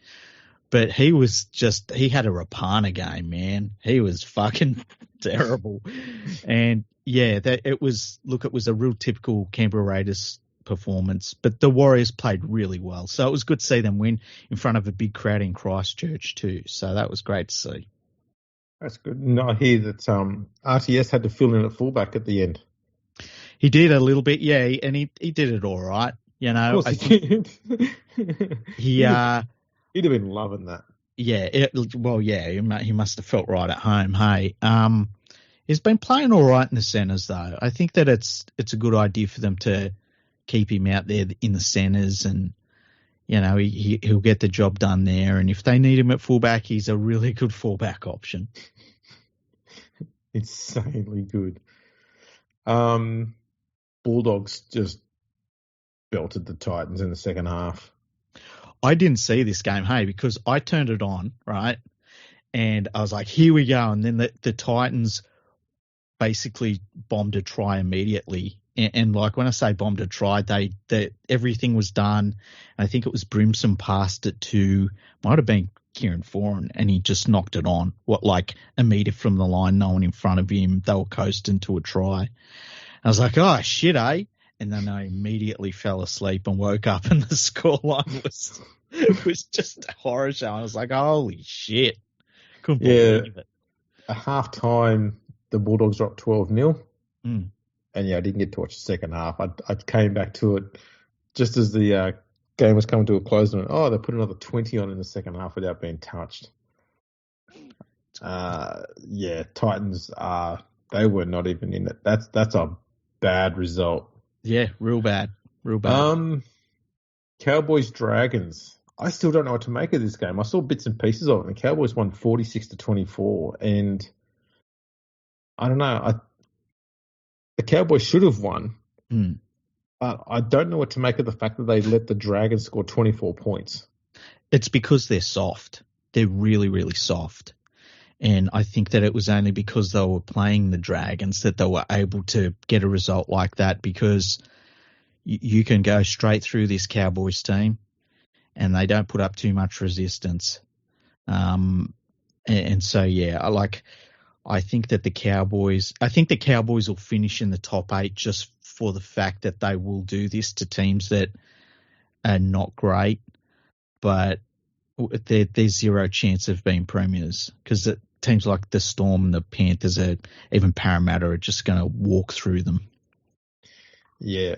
But he had a Rapana game, man. He was fucking terrible. And yeah, it was a real typical Canberra Raiders performance, but the Warriors played really well. So it was good to see them win in front of a big crowd in Christchurch too. So that was great to see. That's good. And I hear that RTS had to fill in at fullback at the end. He did a little bit, yeah, and he did it all right. You know, of course he did. He'd have been loving that. Yeah, he must have felt right at home. Hey, he's been playing all right in the centres though. I think that it's a good idea for them to keep him out there in the centres, and you know he'll get the job done there. And if they need him at fullback, he's a really good fullback option. Insanely good. Bulldogs just belted the Titans in the second half. I didn't see this game, hey, because I turned it on, right? And I was like, here we go. And then the Titans basically bombed a try immediately. And like when I say bombed a try, everything was done. I think it was Brimson passed it to, might have been Kieran Foran, and he just knocked it on. Like a metre from the line, no one in front of him. They were coasting to a try. I was like, oh, shit, eh? And then I immediately fell asleep and woke up, and the scoreline was just a horror show. I was like, holy shit. Couldn't believe it. At half time, the Bulldogs dropped 12-0. Mm. And I didn't get to watch the second half. I came back to it just as the game was coming to a close. And they put another 20 on in the second half without being touched. Titans they were not even in it. That's a bad result. Yeah, real bad. Cowboys Dragons. I still don't know what to make of this game. I saw bits and pieces of it. And the Cowboys won 46-24, and I don't know. The Cowboys should have won. Mm. I don't know what to make of the fact that they let the Dragons score 24 points. It's because they're soft. They're really, really soft. And I think that it was only because they were playing the Dragons that they were able to get a result like that, because you can go straight through this Cowboys team and they don't put up too much resistance. And so, yeah, I think that the Cowboys will finish in the top 8 just for the fact that they will do this to teams that are not great, but there's zero chance of being premiers, because teams like the Storm and the Panthers, even Parramatta, are just going to walk through them. Yeah,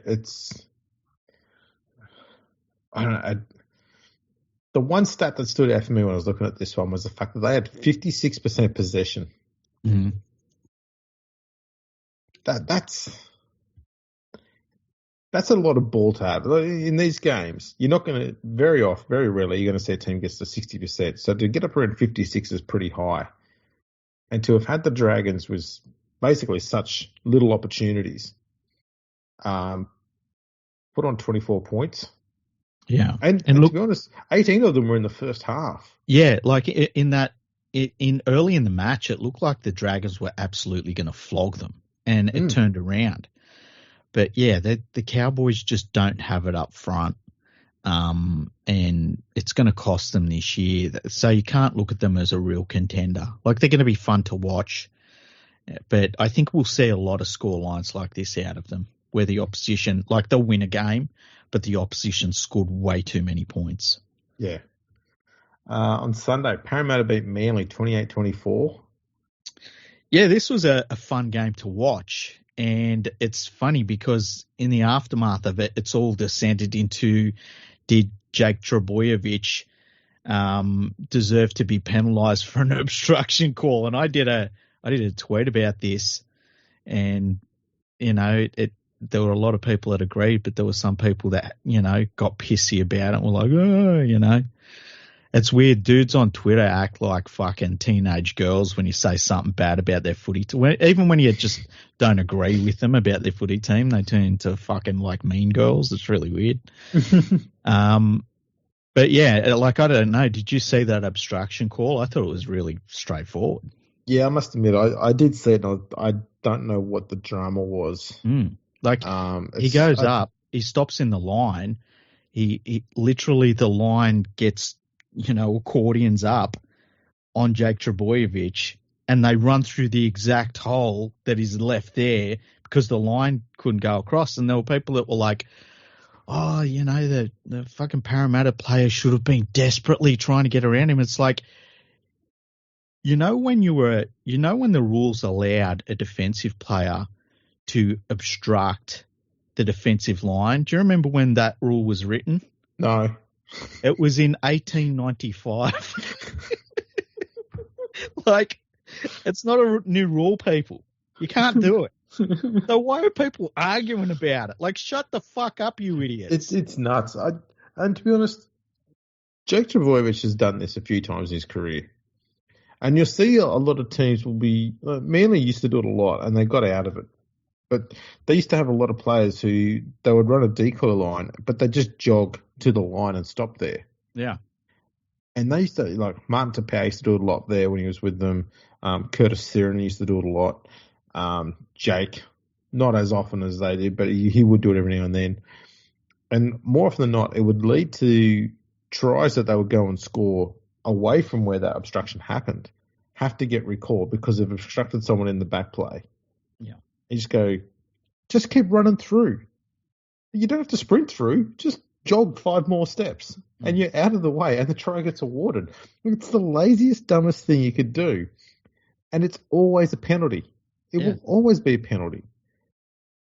I don't know. The one stat that stood out for me when I was looking at this one was the fact that they had 56% possession. Mm-hmm. That's a lot of ball to have. In these games, you're not going to, very rarely, you're going to see a team gets to 60%. So to get up around 56 is pretty high. And to have had the Dragons was basically such little opportunities. Put on 24 points. Yeah. And look, to be honest, 18 of them were in the first half. Yeah, like in early in the match, it looked like the Dragons were absolutely going to flog them, and it turned around. But yeah, the Cowboys just don't have it up front, and it's going to cost them this year. So you can't look at them as a real contender. Like, they're going to be fun to watch, but I think we'll see a lot of score lines like this out of them, where the opposition, like, they'll win a game, but the opposition scored way too many points. Yeah. On Sunday, Parramatta beat Manly 28-24. Yeah, this was a fun game to watch. And it's funny because in the aftermath of it, it's all descended into, did Jake Trbojevic deserve to be penalised for an obstruction call? And I did a tweet about this, and there were a lot of people that agreed, but there were some people that got pissy about it and were like, It's weird. Dudes on Twitter act like fucking teenage girls when you say something bad about their footy team. Even when you just don't agree with them about their footy team, they turn into fucking like mean girls. It's really weird. But yeah, like, I don't know. Did you see that obstruction call? I thought it was really straightforward. Yeah, I must admit, I did see it. And I don't know what the drama was. Like, he goes up, he stops in the line. He literally, the line gets, accordions up on Jake Trbojevic, and they run through the exact hole that is left there because the line couldn't go across. And there were people that were like, oh, the fucking Parramatta player should have been desperately trying to get around him. It's like, when the rules allowed a defensive player to obstruct the defensive line. Do you remember when that rule was written? No. It was in 1895. Like, it's not a new rule, people. You can't do it. So why are people arguing about it? Like, shut the fuck up, you idiots. It's nuts. And to be honest, Jake Trbojevic has done this a few times in his career. And you'll see a lot of teams will be, Manly used to do it a lot and they got out of it. But they used to have a lot of players who they would run a decoy line, but they just jog to the line and stop there. Yeah. And they used to, like, Martin Tapau used to do it a lot there when he was with them. Curtis Siren used to do it a lot. Jake, not as often as they did, but he would do it every now and then. And more often than not, it would lead to tries that they would go and score away from where that obstruction happened, have to get recalled because they've obstructed someone in the back play. Yeah. You just keep running through. You don't have to sprint through, just jog 5 more steps and you're out of the way and the try gets awarded. It's the laziest, dumbest thing you could do. And it's always a penalty. It will always be a penalty.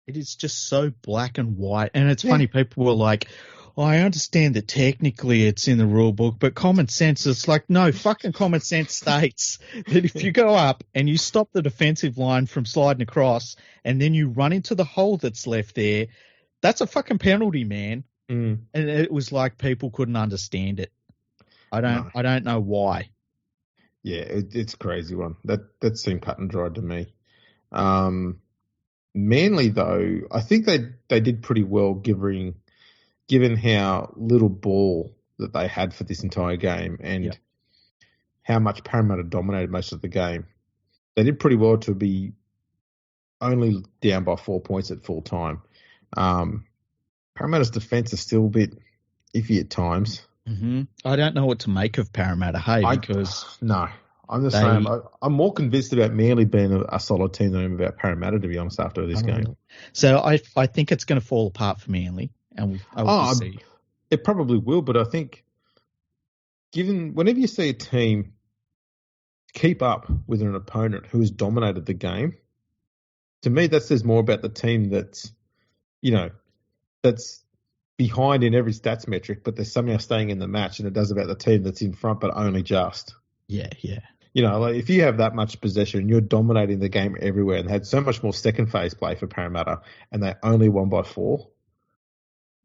It is just so black and white. And it's funny, people were like, oh, I understand that technically it's in the rule book, but common sense, it's like, no, fucking common sense states that if you go up and you stop the defensive line from sliding across and then you run into the hole that's left there, that's a fucking penalty, man. And it was like people couldn't understand it. I don't know why. Yeah, it's a crazy one. That seemed cut and dried to me. Manly, though, I think they did pretty well given how little ball that they had for this entire game and how much Parramatta dominated most of the game. They did pretty well to be only down by 4 points at full time. Parramatta's defence is still a bit iffy at times. Mm-hmm. I don't know what to make of Parramatta, No, I'm the same. I'm more convinced about Manly being a solid team than I am about Parramatta, to be honest, after this game. So I think it's going to fall apart for Manly. And I will see. It probably will, but I think whenever you see a team keep up with an opponent who has dominated the game, to me that says more about the team that's behind in every stats metric, but they're somehow staying in the match, and it does about the team that's in front, but only just. Yeah. Like if you have that much possession, you're dominating the game everywhere, and had so much more second phase play for Parramatta, and they only won by 4.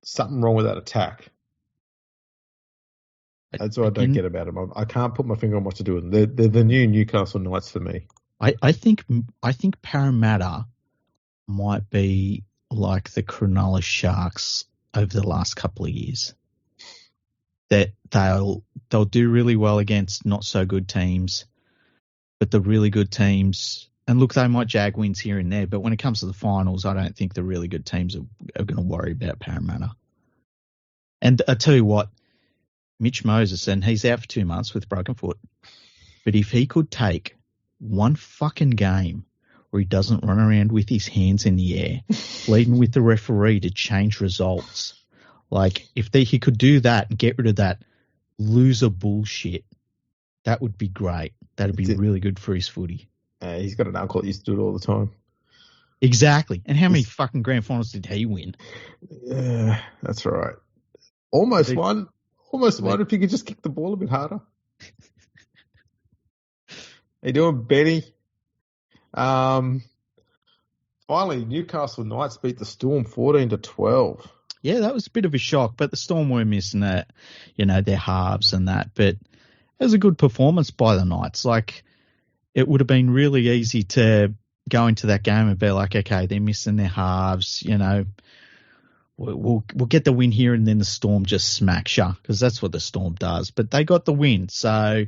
Something wrong with that attack. That's what I don't get about them. I can't put my finger on what to do with them. They're the new Newcastle Knights for me. I think Parramatta might be like the Cronulla Sharks over the last couple of years. That they'll do really well against not so good teams, but the really good teams. And look, they might jag wins here and there, but when it comes to the finals, I don't think the really good teams are going to worry about Parramatta. And I tell you what, Mitch Moses, and he's out for 2 months with broken foot, but if he could take one fucking game where he doesn't run around with his hands in the air, pleading with the referee to change results, like if he could do that and get rid of that loser bullshit, that would be great. That would be really good for his footy. He's got an uncle that used to do it all the time. Exactly. And how many fucking grand finals did he win? Yeah, that's right. Almost won if you could just kick the ball a bit harder. How you doing, Benny? Finally, Newcastle Knights beat the Storm 14-12. Yeah, that was a bit of a shock, but the Storm were missing that, their halves and that. But it was a good performance by the Knights. Like, it would have been really easy to go into that game and be like, okay, they're missing their halves, we'll get the win here, and then the Storm just smacks you, because that's what the Storm does. But they got the win, so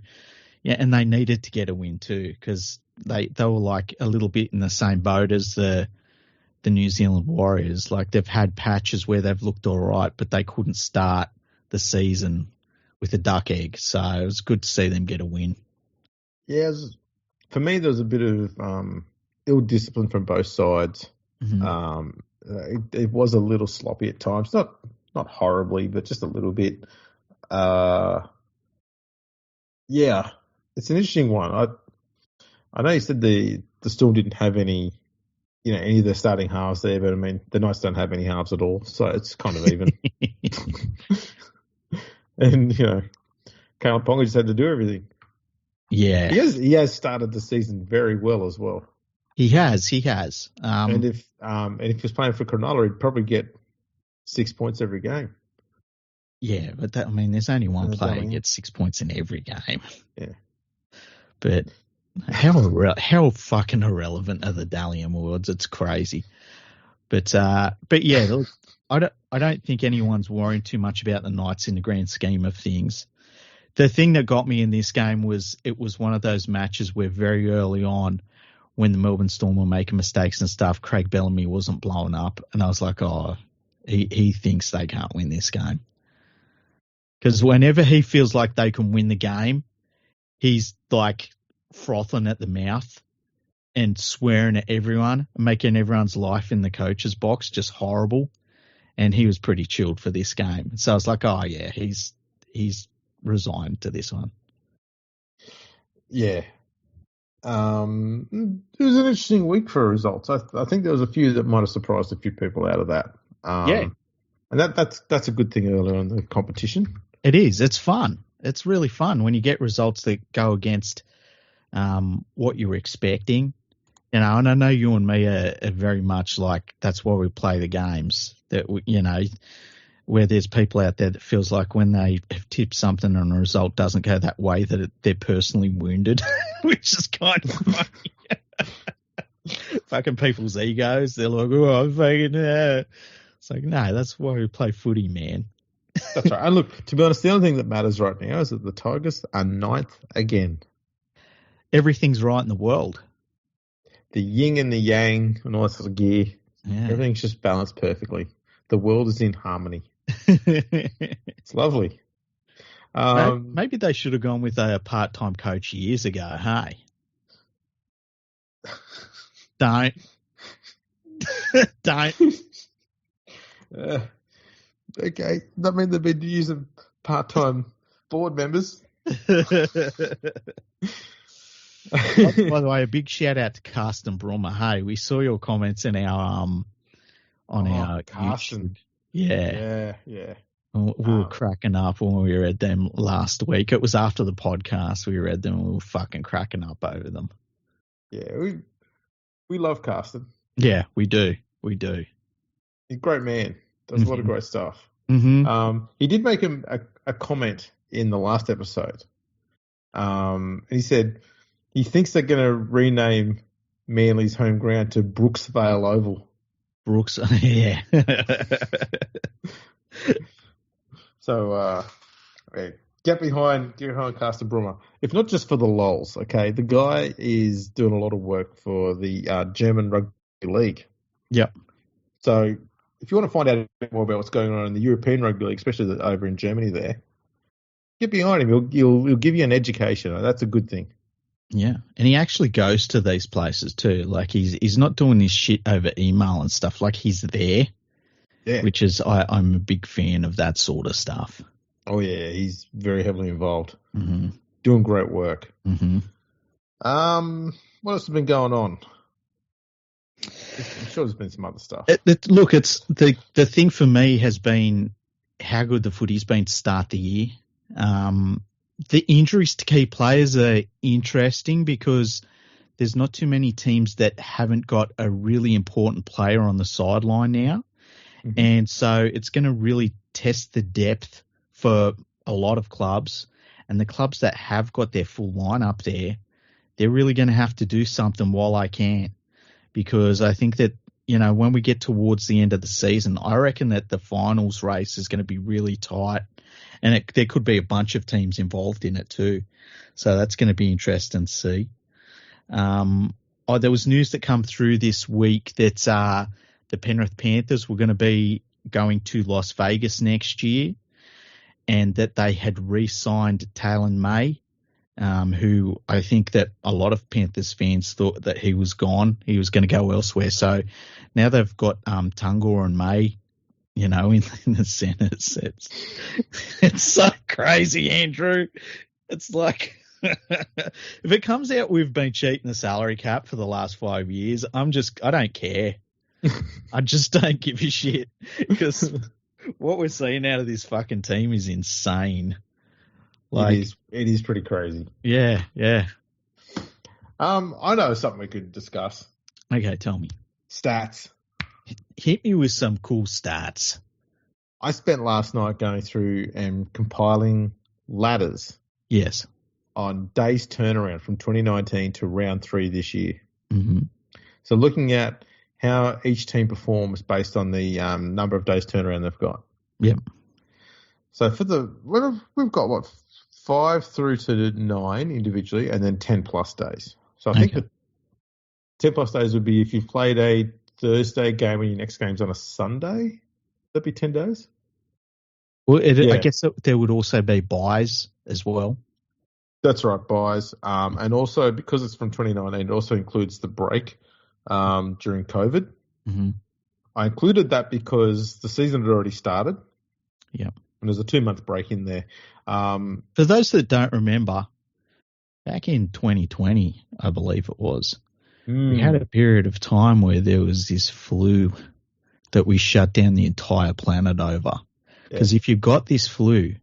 yeah, and they needed to get a win too, because they were like a little bit in the same boat as the New Zealand Warriors. Like, they've had patches where they've looked all right, but they couldn't start the season with a duck egg. So it was good to see them get a win. Yeah, for me, there was a bit of ill discipline from both sides. Mm-hmm. It was a little sloppy at times, not horribly, but just a little bit. Yeah, it's an interesting one. I know you said the Storm didn't have any of the starting halves there, but I mean the Knights don't have any halves at all, so it's kind of even. And Kalen Ponga just had to do everything. Yeah, he has started the season very well as well. He has. And if he was playing for Cronulla, he'd probably get 6 points every game. Yeah, but there's only one player who gets 6 points in every game. Yeah. But how fucking irrelevant are the Dalian Awards? It's crazy. But yeah, look, I don't think anyone's worrying too much about the Knights in the grand scheme of things. The thing that got me in this game was it was one of those matches where very early on, when the Melbourne Storm were making mistakes and stuff, Craig Bellamy wasn't blowing up, and I was like, oh, he thinks they can't win this game. Because whenever he feels like they can win the game, he's like frothing at the mouth and swearing at everyone, making everyone's life in the coach's box just horrible. And he was pretty chilled for this game. So I was like, oh yeah, he's resigned to this one. Yeah. It was an interesting week for results. I think there was a few that might have surprised a few people out of that. Yeah. And that's a good thing earlier in the competition. It is. It's fun. It's really fun when you get results that go against what you were expecting. And I know you and me are very much like, that's why we play the games. That where there's people out there that feels like when they have tipped something and a result doesn't go that way, that they're personally wounded, which is kind of funny. Fucking people's egos. They're like, oh, I'm fucking. It's like, no, that's why we play footy, man. That's right. And look, to be honest, the only thing that matters right now is that the Tigers are 9th again. Everything's right in the world. The yin and the yang and all that sort of gear. Yeah. Everything's just balanced perfectly. The world is in harmony. It's lovely. Maybe they should have gone with a part-time coach years ago, hey? Don't. Okay. That means they've been using part-time board members. By the way, a big shout out to Carsten Brummer. Hey, we saw your comments in our our Carsten. YouTube. Yeah. We were cracking up when we read them last week. It was after the podcast we read them and we were fucking cracking up over them. Yeah, we love Carsten. Yeah, we do. We do. He's a great man. Does a lot of great stuff. Mm-hmm. He did make a comment in the last episode. And he said he thinks they're going to rename Manly's home ground to Brooksvale Oval. Brooks, yeah. So, get behind Carsten Brummer. If not just for the lols, okay? The guy is doing a lot of work for the German Rugby League. Yep. So, if you want to find out a bit more about what's going on in the European Rugby League, especially over in Germany there, get behind him. He'll give you an education. That's a good thing. Yeah, and he actually goes to these places too. Like he's not doing this shit over email and stuff. Like he's there, yeah. Which is I'm a big fan of that sort of stuff. Oh yeah, he's very heavily involved, doing great work. Mm-hmm. What else has been going on? I'm sure there's been some other stuff. Look, it's the thing for me has been how good the footy's been to start the year. The injuries to key players are interesting because there's not too many teams that haven't got a really important player on the sideline now. Mm-hmm. And so it's going to really test the depth for a lot of clubs. And the clubs that have got their full line up there, they're really going to have to do something while I can. Because I think that, when we get towards the end of the season, I reckon that the finals race is going to be really tight, and there could be a bunch of teams involved in it too. So that's going to be interesting to see. There was news that come through this week that the Penrith Panthers were going to be going to Las Vegas next year, and that they had re-signed Talon May, who I think that a lot of Panthers fans thought that he was gone. He was going to go elsewhere. So now they've got Tunga and May, in the centres. It's so crazy, Andrew. It's like, if it comes out we've been cheating the salary cap for the last 5 years, I don't care. I just don't give a shit, because what we're seeing out of this fucking team is insane. Like, it is pretty crazy. Yeah. I know something we could discuss. Okay, tell me. Stats. Hit me with some cool stats. I spent last night going through and compiling ladders. Yes. On days turnaround from 2019 to round 3 this year. Mm-hmm. So looking at how each team performs based on the number of days turnaround they've got. Yep. So we've got 5 through to 9 individually, and then 10 plus days. So I think that 10 plus days would be if you've played a Thursday game and your next game's on a Sunday. That'd be 10 days. Well, I guess there would also be buys as well. That's right, buys. And also, because it's from 2019, it also includes the break during COVID. Mm-hmm. I included that because the season had already started. Yeah. And there's a 2-month break in there. For those that don't remember, back in 2020, I believe it was, we had a period of time where there was this flu that we shut down the entire planet over. Because if you got this flu,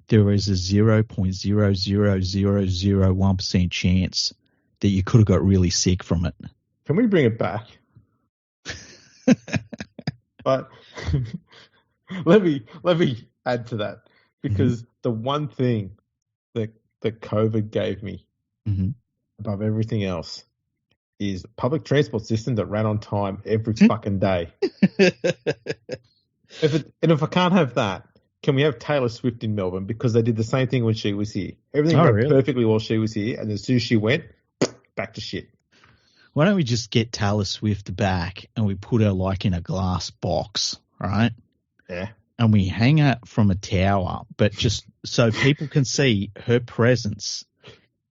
there is a 0.00001% chance that you could have got really sick from it. Can we bring it back? But let me add to that, because the one thing that COVID gave me above everything else is a public transport system that ran on time every fucking day. If I can't have that, can we have Taylor Swift in Melbourne? Because they did the same thing when she was here. Everything ran perfectly while she was here, and as soon as she went, back to shit. Why don't we just get Taylor Swift back and we put her like in a glass box, right? Yeah. And we hang her from a tower, but just so people can see her presence,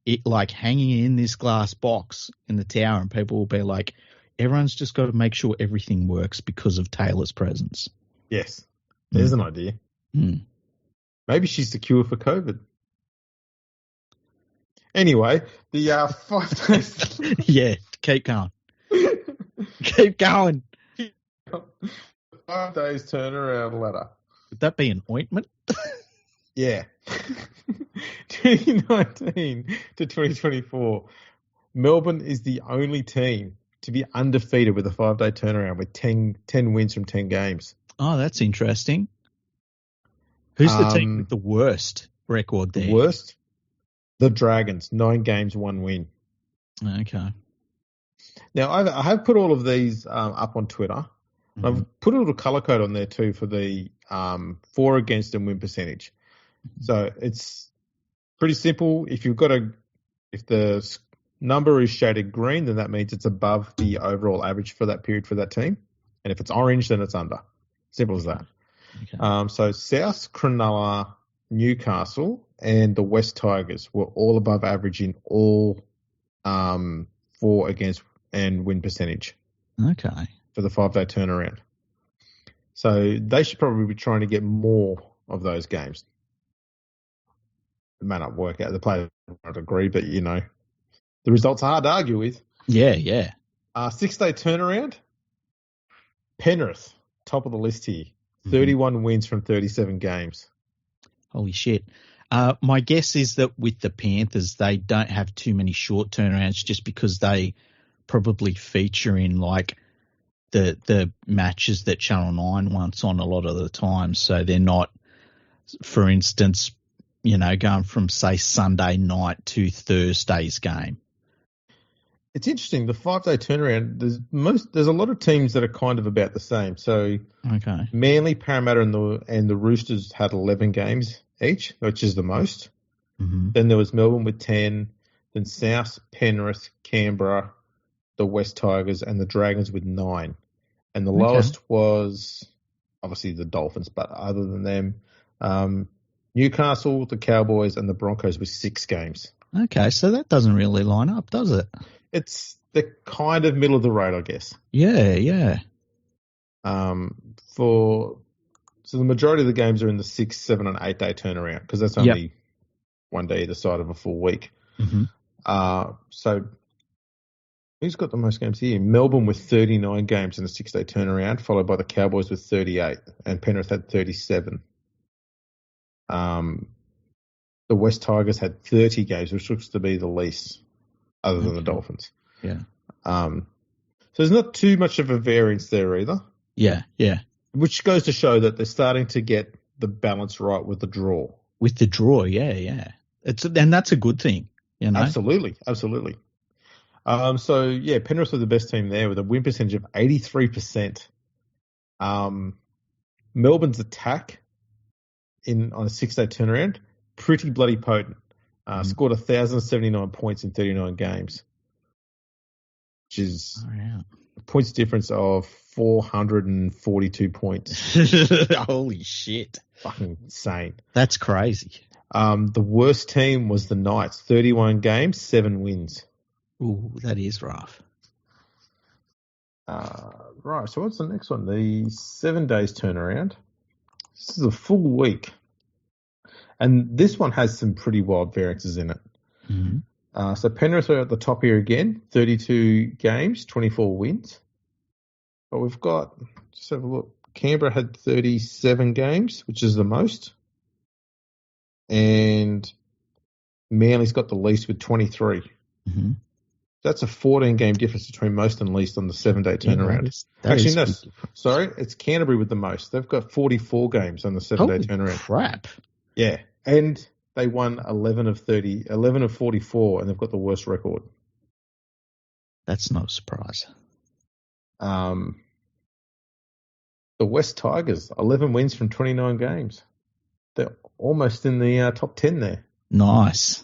it like hanging in this glass box in the tower, and people will be like, everyone's just got to make sure everything works because of Taylor's presence. Yes. There's an idea. Maybe she's the cure for COVID. Anyway, the 5 days. Yeah, keep going. Keep going. 5 days turnaround ladder. Would that be an ointment? Yeah. 2019 to 2024, Melbourne is the only team to be undefeated with a 5-day turnaround with 10 wins from 10 games. Oh, that's interesting. Who's the team with the worst record there? The worst? The Dragons, 9 games, 1 win. Okay. Now, I have put all of these up on Twitter. I've put a little colour code on there too for the for, against, and win percentage. So it's pretty simple. If the number is shaded green, then that means it's above the overall average for that period for that team. And if it's orange, then it's under. Simple as that. Okay. So South, Cronulla, Newcastle, and the West Tigers were all above average in all for, against, and win percentage. Okay. For the 5-day turnaround. So they should probably be trying to get more of those games. It may not work out. The players don't agree, but, the results are hard to argue with. Yeah. 6-day turnaround. Penrith, top of the list here. 31 wins from 37 games. Holy shit. My guess is that with the Panthers, they don't have too many short turnarounds just because they probably feature in like the matches that Channel 9 wants on a lot of the time. So they're not, for instance, going from, say, Sunday night to Thursday's game. It's interesting. The 5-day turnaround. There's a lot of teams that are kind of about the same. So Okay. Manly, Parramatta, and the Roosters had 11 games each, which is the most. Mm-hmm. Then there was Melbourne with 10. Then South, Penrith, Canberra, the West Tigers, and the Dragons with 9. And the lowest was obviously the Dolphins, but other than them, Newcastle, the Cowboys, and the Broncos with 6 games. Okay, so that doesn't really line up, does it? It's the kind of middle of the road, I guess. Yeah. So the majority of the games are in the 6, 7, and 8 day turnaround because that's only one day either side of a full week. Mm-hmm. So who's got the most games here? Melbourne with 39 games in a 6 day turnaround, followed by the Cowboys with 38, and Penrith had 37. The West Tigers had 30 games, which looks to be the least, other than the Dolphins. Yeah. So there's not too much of a variance there either. Yeah. Which goes to show that they're starting to get the balance right with the draw. With the draw, yeah. And that's a good thing, you know? Absolutely. So, Penrith were the best team there with a win percentage of 83%. Melbourne's attack on a 6 day turnaround, pretty bloody potent. Scored 1,079 points in 39 games, which is a points difference of 442 points. Holy shit. Fucking insane. That's crazy. The worst team was the Knights, 31 games, 7 wins. Ooh, that is rough. Right, so what's the next one? The 7 days turnaround. This is a full week. And this one has some pretty wild variances in it. Mm-hmm. So Penrith are at the top here again, 32 games, 24 wins. But we've got, just have a look, Canberra had 37 games, which is the most. And Manly's got the least with 23. Mm-hmm. That's a 14-game difference between most and least on the 7 day turnaround. It's Canterbury with the most. They've got 44 games on the 7 day turnaround. Crap. Yeah, and they won 11 of 44, and they've got the worst record. That's not a surprise. The West Tigers, 11 wins from 29 games. They're almost in the top 10 there. Nice.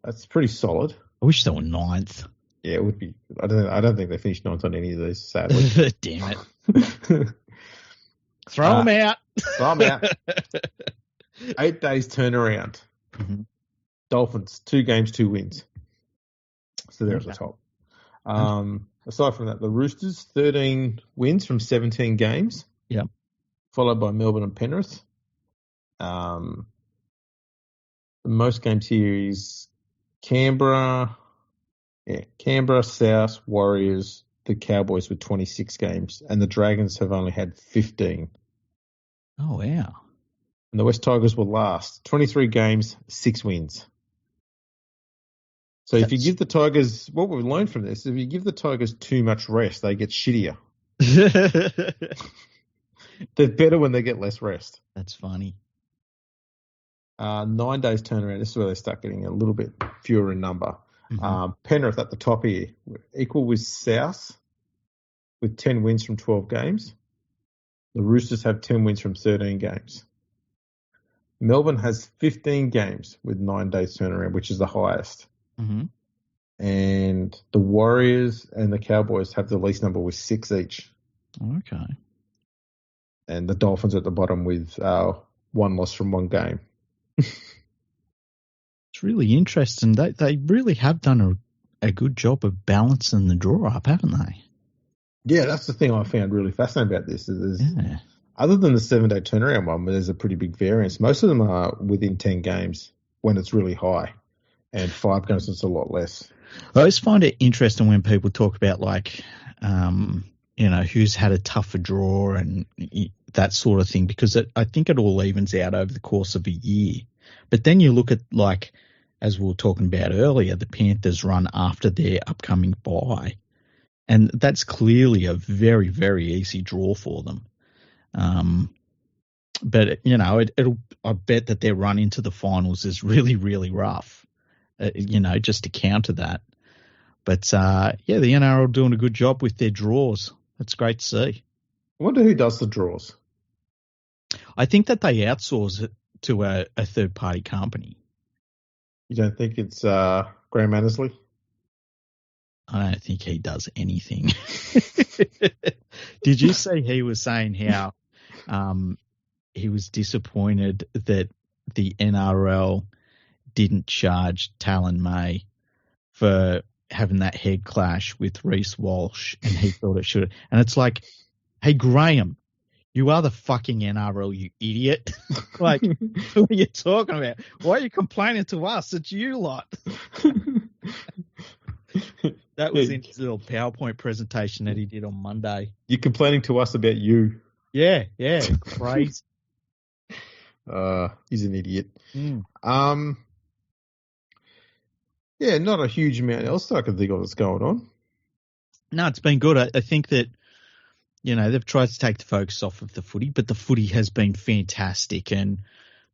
That's pretty solid. I wish they were 9th. Yeah, it would be. I don't think they finished 9th on any of these, sadly. Damn it. Throw them out. 8 days turnaround. Mm-hmm. Dolphins, 2 games, 2 wins. So they're at the top. Aside from that, the Roosters, 13 wins from 17 games. Yep. Followed by Melbourne and Penrith. The most games here is Canberra, South, Warriors, the Cowboys with 26 games, and the Dragons have only had 15. Oh, wow. And the West Tigers were last. 23 games, 6 wins. So if you give the Tigers, what we've learned from this, if you give the Tigers too much rest, they get shittier. They're better when they get less rest. That's funny. 9 days turnaround. This is where they start getting a little bit fewer in number. Mm-hmm. Penrith at the top here, equal with South, with 10 wins from 12 games. The Roosters have 10 wins from 13 games. Melbourne has 15 games with 9 days turnaround, which is the highest. Mm-hmm. And the Warriors and the Cowboys have the least number with 6 each. Okay. And the Dolphins at the bottom with 1 loss from 1 game. It's really interesting. They really have done a good job of balancing the draw up, haven't they? Yeah, that's the thing I found really fascinating about this. Other than the 7 day turnaround one, where there's a pretty big variance, most of them are within 10 games when it's really high, and 5 games it's a lot less. I always find it interesting when people talk about who's had a tougher draw and that sort of thing, because I think it all evens out over the course of a year. But then you look at, as we were talking about earlier, the Panthers run after their upcoming bye, and that's clearly a very, very easy draw for them. But I bet that their run into the finals is really, really rough, just to counter that. But, yeah, the NRL doing a good job with their draws. That's great to see. I wonder who does the draws. I think that they outsource it to a third-party company. You don't think it's Graham Annesley? I don't think he does anything. Did you see he was saying how he was disappointed that the NRL didn't charge Talon May for having that head clash with Reece Walsh, and he thought it should. And it's like, hey, Graham, you are the fucking NRL, you idiot. Like, what are you talking about? Why are you complaining to us? It's you lot. That was in his little PowerPoint presentation that he did on Monday. You're complaining to us about you. Yeah, crazy. He's an idiot. Yeah, not a huge amount else that I can think of that's going on. No, it's been good. I think that, you know, they've tried to take the focus off of the footy, but the footy has been fantastic. And,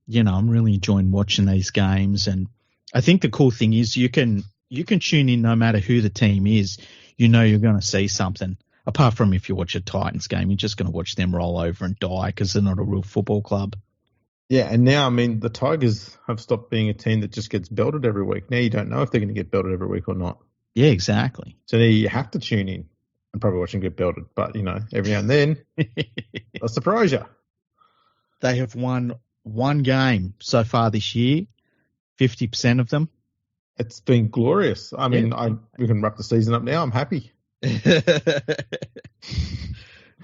you know, I'm really enjoying watching these games. And I think the cool thing is you can tune in no matter who the team is. You know you're going to see something. Apart from if you watch a Titans game, you're just going to watch them roll over and die because they're not a real football club. Yeah, and now, I mean, the Tigers have stopped being a team that just gets belted every week. Now you don't know if they're going to get belted every week or not. Yeah, exactly. So now you have to tune in and probably watch them get belted. But, you know, every now and then, they'll surprise you. They have won one game so far this year, 50% of them. It's been glorious. I mean, we can wrap the season up now. I'm happy.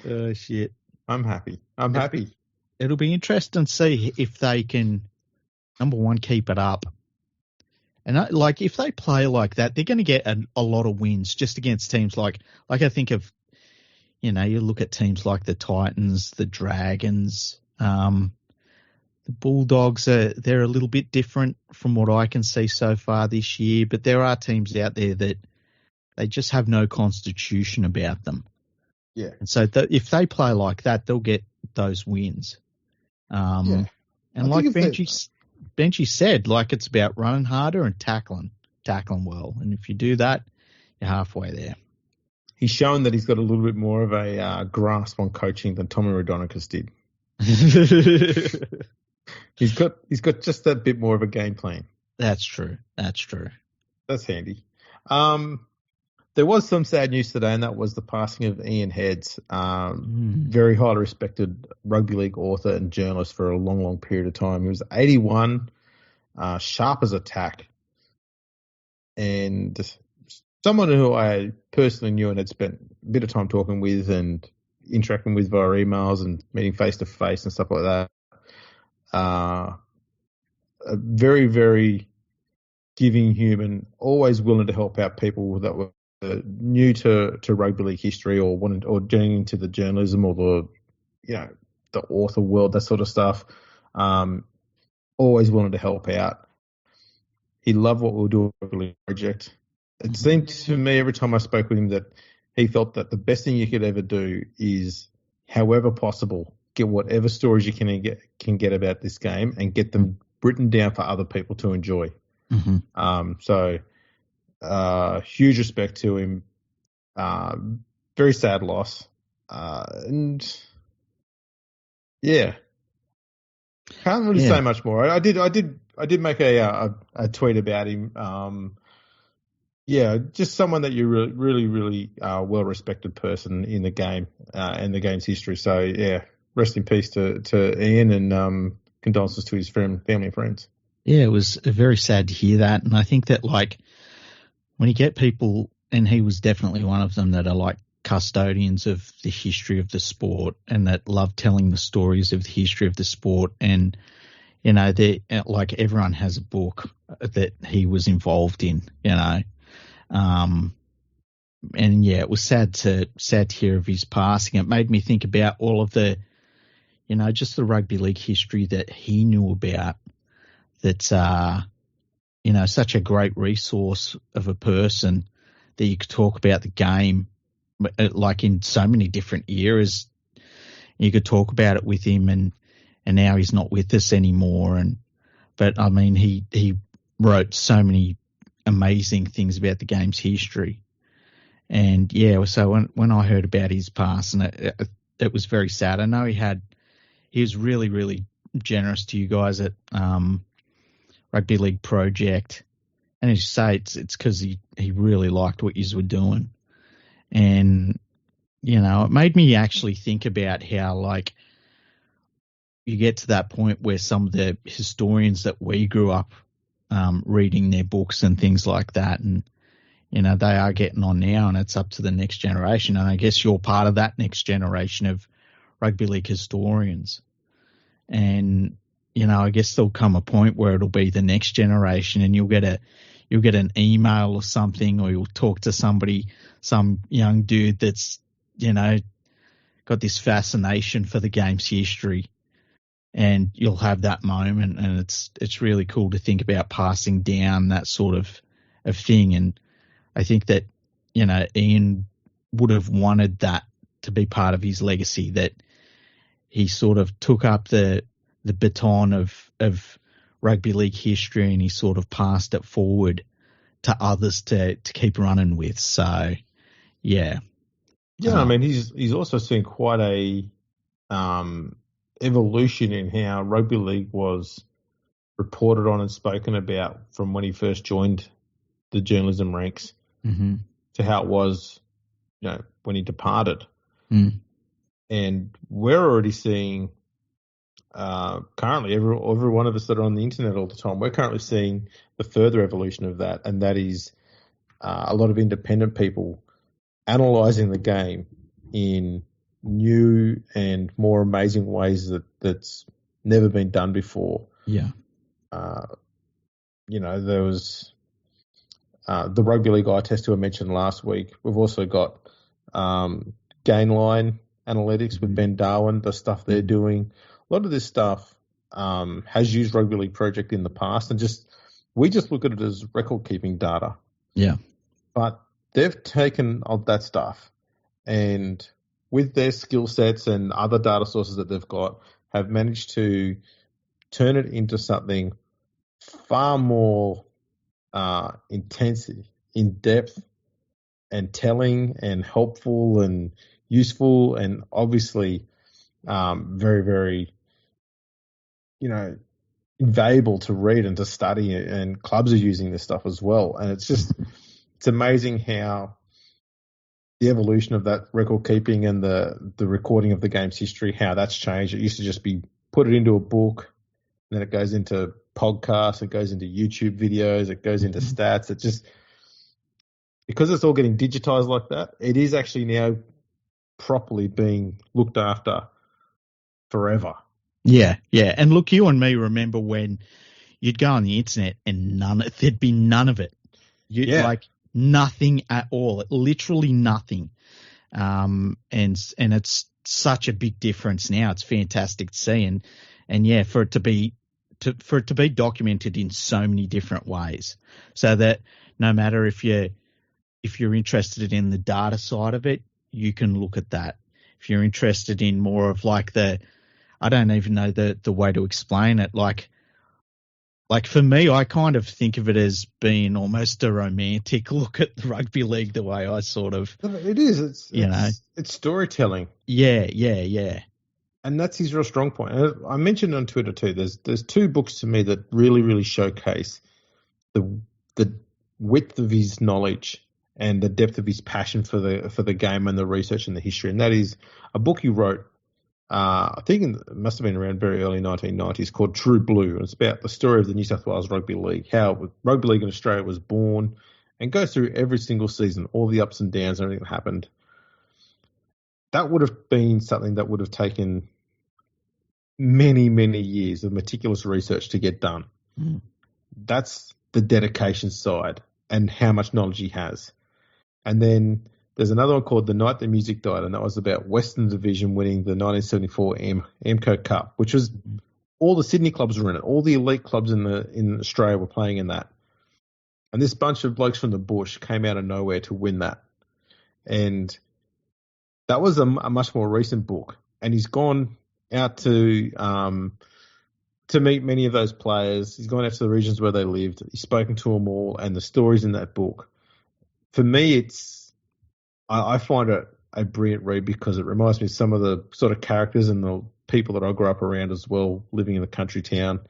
Oh, shit. I'm happy. Happy. It'll be interesting to see if they can, number one, keep it up. And like, if they play like that, they're going to get a lot of wins just against teams like I think of, you know, you look at teams like the Titans, the Dragons, the Bulldogs. They're a little bit different from what I can see so far this year, but there are teams out there that they just have no constitution about them. Yeah. And so if they play like that, they'll get those wins. And like Benji said, like, it's about running harder and tackling well. And if you do that, you're halfway there. He's shown that he's got a little bit more of a grasp on coaching than Tommy Rodonicus did. He's got just that bit more of a game plan. That's true. That's handy. There was some sad news today, and that was the passing of Ian Heads, very highly respected rugby league author and journalist for a long, long period of time. He was 81, sharp as a tack, and someone who I personally knew and had spent a bit of time talking with and interacting with via emails and meeting face-to-face and stuff like that. A very, very giving human, always willing to help out people that were new to rugby league history or getting into the journalism or the author world, that sort of stuff. Always wanted to help out. He loved what we were doing with the Rugby League project. It seemed to me every time I spoke with him that he felt that the best thing you could ever do is, however possible, get whatever stories you can get about this game and get them written down for other people to enjoy. So huge respect to him. Very sad loss. And yeah, can't really say much more. I did make a tweet about him. Just someone that you're really, really well respected person in the game and the game's history. So yeah, rest in peace to Ian, and condolences to his family and friends. Yeah, it was very sad to hear that, and I think that, like, when you get people, and he was definitely one of them, that are like custodians of the history of the sport and that love telling the stories of the history of the sport. And, you know, they, like, everyone has a book that he was involved in, you know. And yeah, it was sad to hear of his passing. It made me think about all of the, you know, just the rugby league history that he knew about. That's, you know, such a great resource of a person that you could talk about the game, like, in so many different eras. You could talk about it with him, and now he's not with us anymore. But I mean, he wrote so many amazing things about the game's history. And yeah, so when I heard about his pass, and it was very sad. I know he was really, really generous to you guys at Rugby League Project. And as you say, it's because he really liked what you were doing. And, you know, it made me actually think about how, like, you get to that point where some of the historians that we grew up reading their books and things like that, and, you know, they are getting on now, and it's up to the next generation. And I guess you're part of that next generation of rugby league historians. And, you know, I guess there'll come a point where it'll be the next generation, and you'll get an email or something, or you'll talk to somebody, some young dude that's, you know, got this fascination for the game's history, and you'll have that moment. And it's really cool to think about passing down that sort of thing. And I think that, you know, Ian would have wanted that to be part of his legacy, that he sort of took up the baton of rugby league history, and he sort of passed it forward to others to keep running with. So, yeah. Yeah, I mean, he's also seen quite a evolution in how rugby league was reported on and spoken about from when he first joined the journalism ranks to how it was, you know, when he departed. And we're already seeing currently every one of us that are on the internet all the time, we're currently seeing the further evolution of that, and that is a lot of independent people analysing the game in new and more amazing ways that's never been done before. Yeah. You know, there was the Rugby League eye test who I mentioned last week. We've also got gain line analytics with Ben Darwin, the stuff they're doing. A lot of this stuff has used Rugby League Project in the past, and we just look at it as record-keeping data. Yeah. But they've taken of that stuff, and with their skill sets and other data sources that they've got, have managed to turn it into something far more intensive, in depth, and telling, and helpful, and useful, and obviously very, very, you know, invaluable to read and to study. And clubs are using this stuff as well. And it's amazing how the evolution of that record keeping and the recording of the game's history, how that's changed. It used to just be put it into a book, and then it goes into podcasts, it goes into YouTube videos, it goes into stats. It just, because it's all getting digitized like that, it is actually now properly being looked after forever. Yeah, yeah. And look, you and me remember when you'd go on the internet and there'd be none of it. Like nothing at all, literally nothing. And it's such a big difference now. It's fantastic to see. And yeah, for it to be documented in so many different ways, so that no matter if you're interested in the data side of it, you can look at that. If you're interested in more of like I don't even know the way to explain it. Like for me, I kind of think of it as being almost a romantic look at the rugby league, the way I sort of. It is. It's storytelling. Yeah. And that's his real strong point. And I mentioned on Twitter too. There's two books to me that really, really showcase the width of his knowledge and the depth of his passion for the game and the research and the history. And that is a book he wrote, I think it must have been around very early 1990s, called True Blue. And it's about the story of the New South Wales Rugby League, how Rugby League in Australia was born, and goes through every single season, all the ups and downs, everything that happened. That would have been something that would have taken many, many years of meticulous research to get done. That's the dedication side and how much knowledge he has. And then there's another one called The Night the Music Died, and that was about Western Division winning the 1974 AMCO Cup, which was all the Sydney clubs were in it. All the elite clubs in Australia were playing in that. And this bunch of blokes from the bush came out of nowhere to win that. And that was a much more recent book. And he's gone out to to meet many of those players. He's gone out to the regions where they lived. He's spoken to them all, and the stories in that book. For me, I find it a brilliant read because it reminds me of some of the sort of characters and the people that I grew up around as well, living in a country town.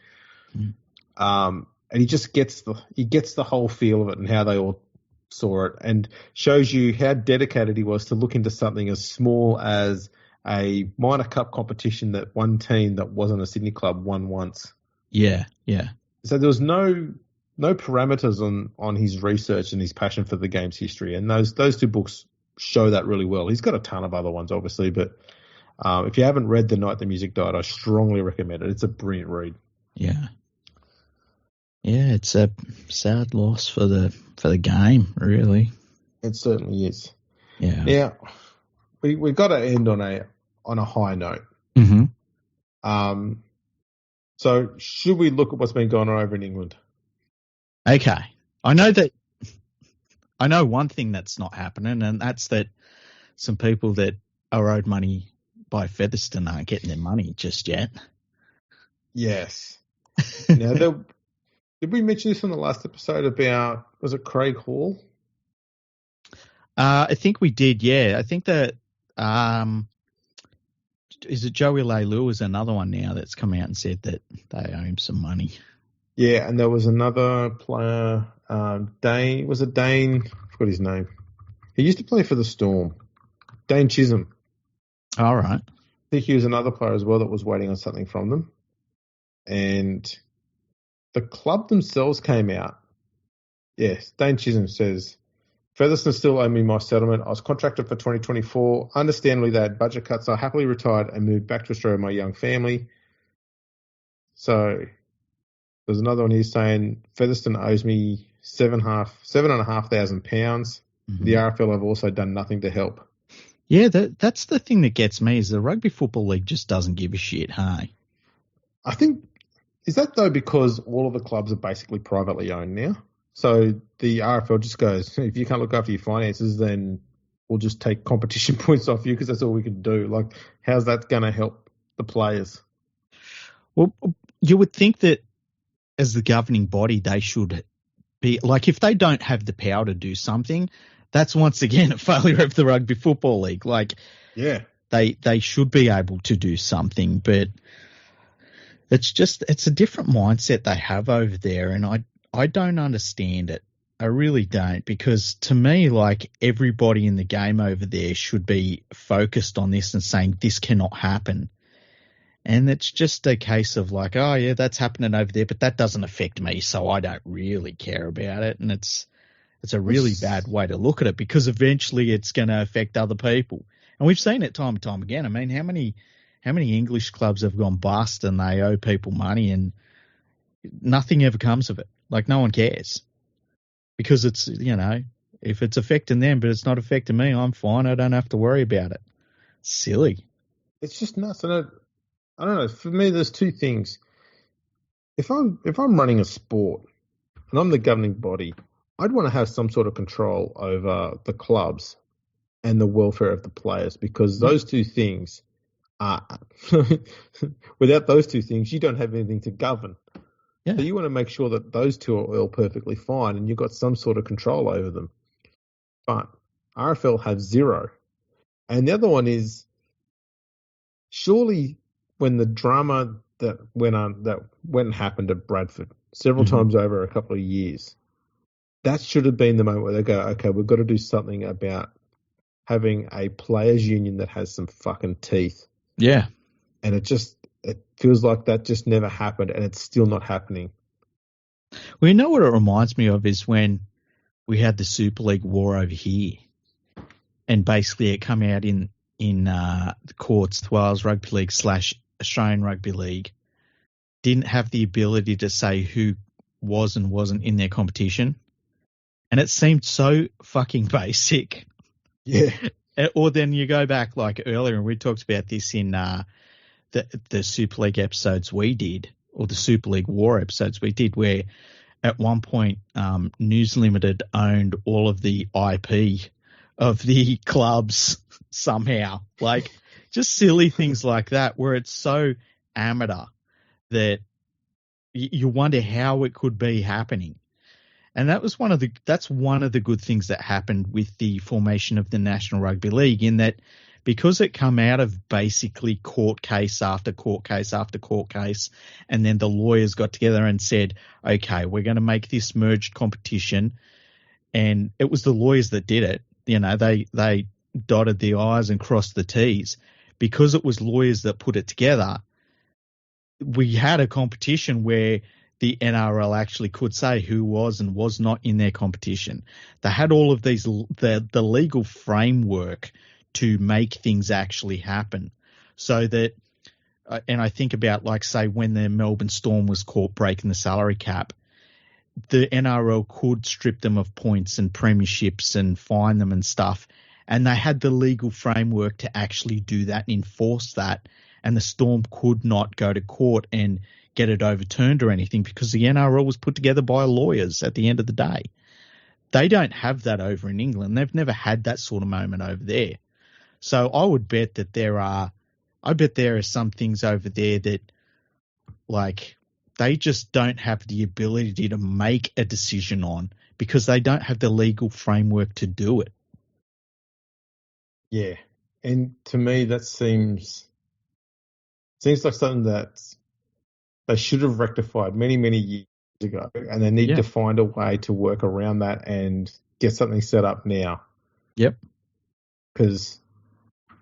And he just gets the whole feel of it and how they all saw it, and shows you how dedicated he was to look into something as small as a minor cup competition that one team that wasn't a Sydney club won once. Yeah, yeah. So there was no parameters on his research and his passion for the game's history, and those two books show that really well. He's got a ton of other ones, obviously, but if you haven't read The Night the Music Died, I strongly recommend it. It's a brilliant read. Yeah. Yeah, it's a sad loss for the game, really. It certainly is. Yeah. Now, we've got to end on a high note. Mm-hmm. So should we look at what's been going on over in England? Okay. I know one thing that's not happening, and that's that some people that are owed money by Featherstone aren't getting their money just yet. Yes. Now, did we mention this on the last episode about, was it Craig Hall? I think we did, yeah. I think that, is it Joey Leilua is another one now that's come out and said that they owe him some money. Yeah, and there was another player, Dane, was it Dane? I forgot his name. He used to play for the Storm. Dane Chisholm. All right. I think he was another player as well that was waiting on something from them. And the club themselves came out. Yes, Dane Chisholm says, Featherstone still owe me my settlement. I was contracted for 2024. Understandably, they had budget cuts. I happily retired and moved back to Australia with my young family. So there's another one here saying Featherstone owes me £7,500. Mm-hmm. The RFL have also done nothing to help. Yeah, that's the thing that gets me is the Rugby Football League just doesn't give a shit, hey? I think, is that though because all of the clubs are basically privately owned now? So the RFL just goes, if you can't look after your finances, then we'll just take competition points off you because that's all we can do. Like, how's that going to help the players? Well, you would think that as the governing body, they should be, like, if they don't have the power to do something, that's once again a failure of the Rugby Football League. Like, yeah, they should be able to do something, but it's a different mindset they have over there, and I don't understand it. I really don't, because to me, like, everybody in the game over there should be focused on this and saying this cannot happen. And it's just a case of like, oh yeah, that's happening over there, but that doesn't affect me, so I don't really care about it. And it's a really bad way to look at it, because eventually it's going to affect other people. And we've seen it time and time again. I mean, how many English clubs have gone bust and they owe people money and nothing ever comes of it? Like, no one cares, because it's, you know, if it's affecting them but it's not affecting me, I'm fine. I don't have to worry about it. Silly. It's just nuts. And I don't know. For me, there's two things. If I'm running a sport and I'm the governing body, I'd want to have some sort of control over the clubs and the welfare of the players, because those two things are without those two things, you don't have anything to govern. Yeah. So you want to make sure that those two are all perfectly fine and you've got some sort of control over them. But RFL have zero. And the other one is, surely when the drama that went and happened at Bradford several times over a couple of years, that should have been the moment where they go, okay, we've got to do something about having a players' union that has some fucking teeth. Yeah. And it feels like that just never happened, and it's still not happening. Well, you know what it reminds me of is when we had the Super League war over here, and basically it come out in the courts, the Wales Rugby League / Australian Rugby League didn't have the ability to say who was and wasn't in their competition. And it seemed so fucking basic. Yeah. Or then you go back like earlier, and we talked about this in the Super League episodes we did, or the Super League War episodes we did, where at one point News Limited owned all of the IP of the clubs somehow. Like, just silly things like that, where it's so amateur that you wonder how it could be happening. And that's one of the good things that happened with the formation of the National Rugby League, in that because it come out of basically court case after court case after court case, and then the lawyers got together and said, okay, we're going to make this merged competition. And it was the lawyers that did it. They dotted the I's and crossed the T's. Because it was lawyers that put it together, we had a competition where the NRL actually could say who was and was not in their competition. They had all of these, the legal framework to make things actually happen. So that, and I think about, like, say, when the Melbourne Storm was caught breaking the salary cap, the NRL could strip them of points and premierships and fine them and stuff. And they had the legal framework to actually do that and enforce that. And the Storm could not go to court and get it overturned or anything, because the NRL was put together by lawyers at the end of the day. They don't have that over in England. They've never had that sort of moment over there. So I would bet that there are some things over there that, like, they just don't have the ability to make a decision on, because they don't have the legal framework to do it. Yeah. And to me, that seems like something that they should have rectified many, many years ago, and they need to find a way to work around that and get something set up now. Yep. Because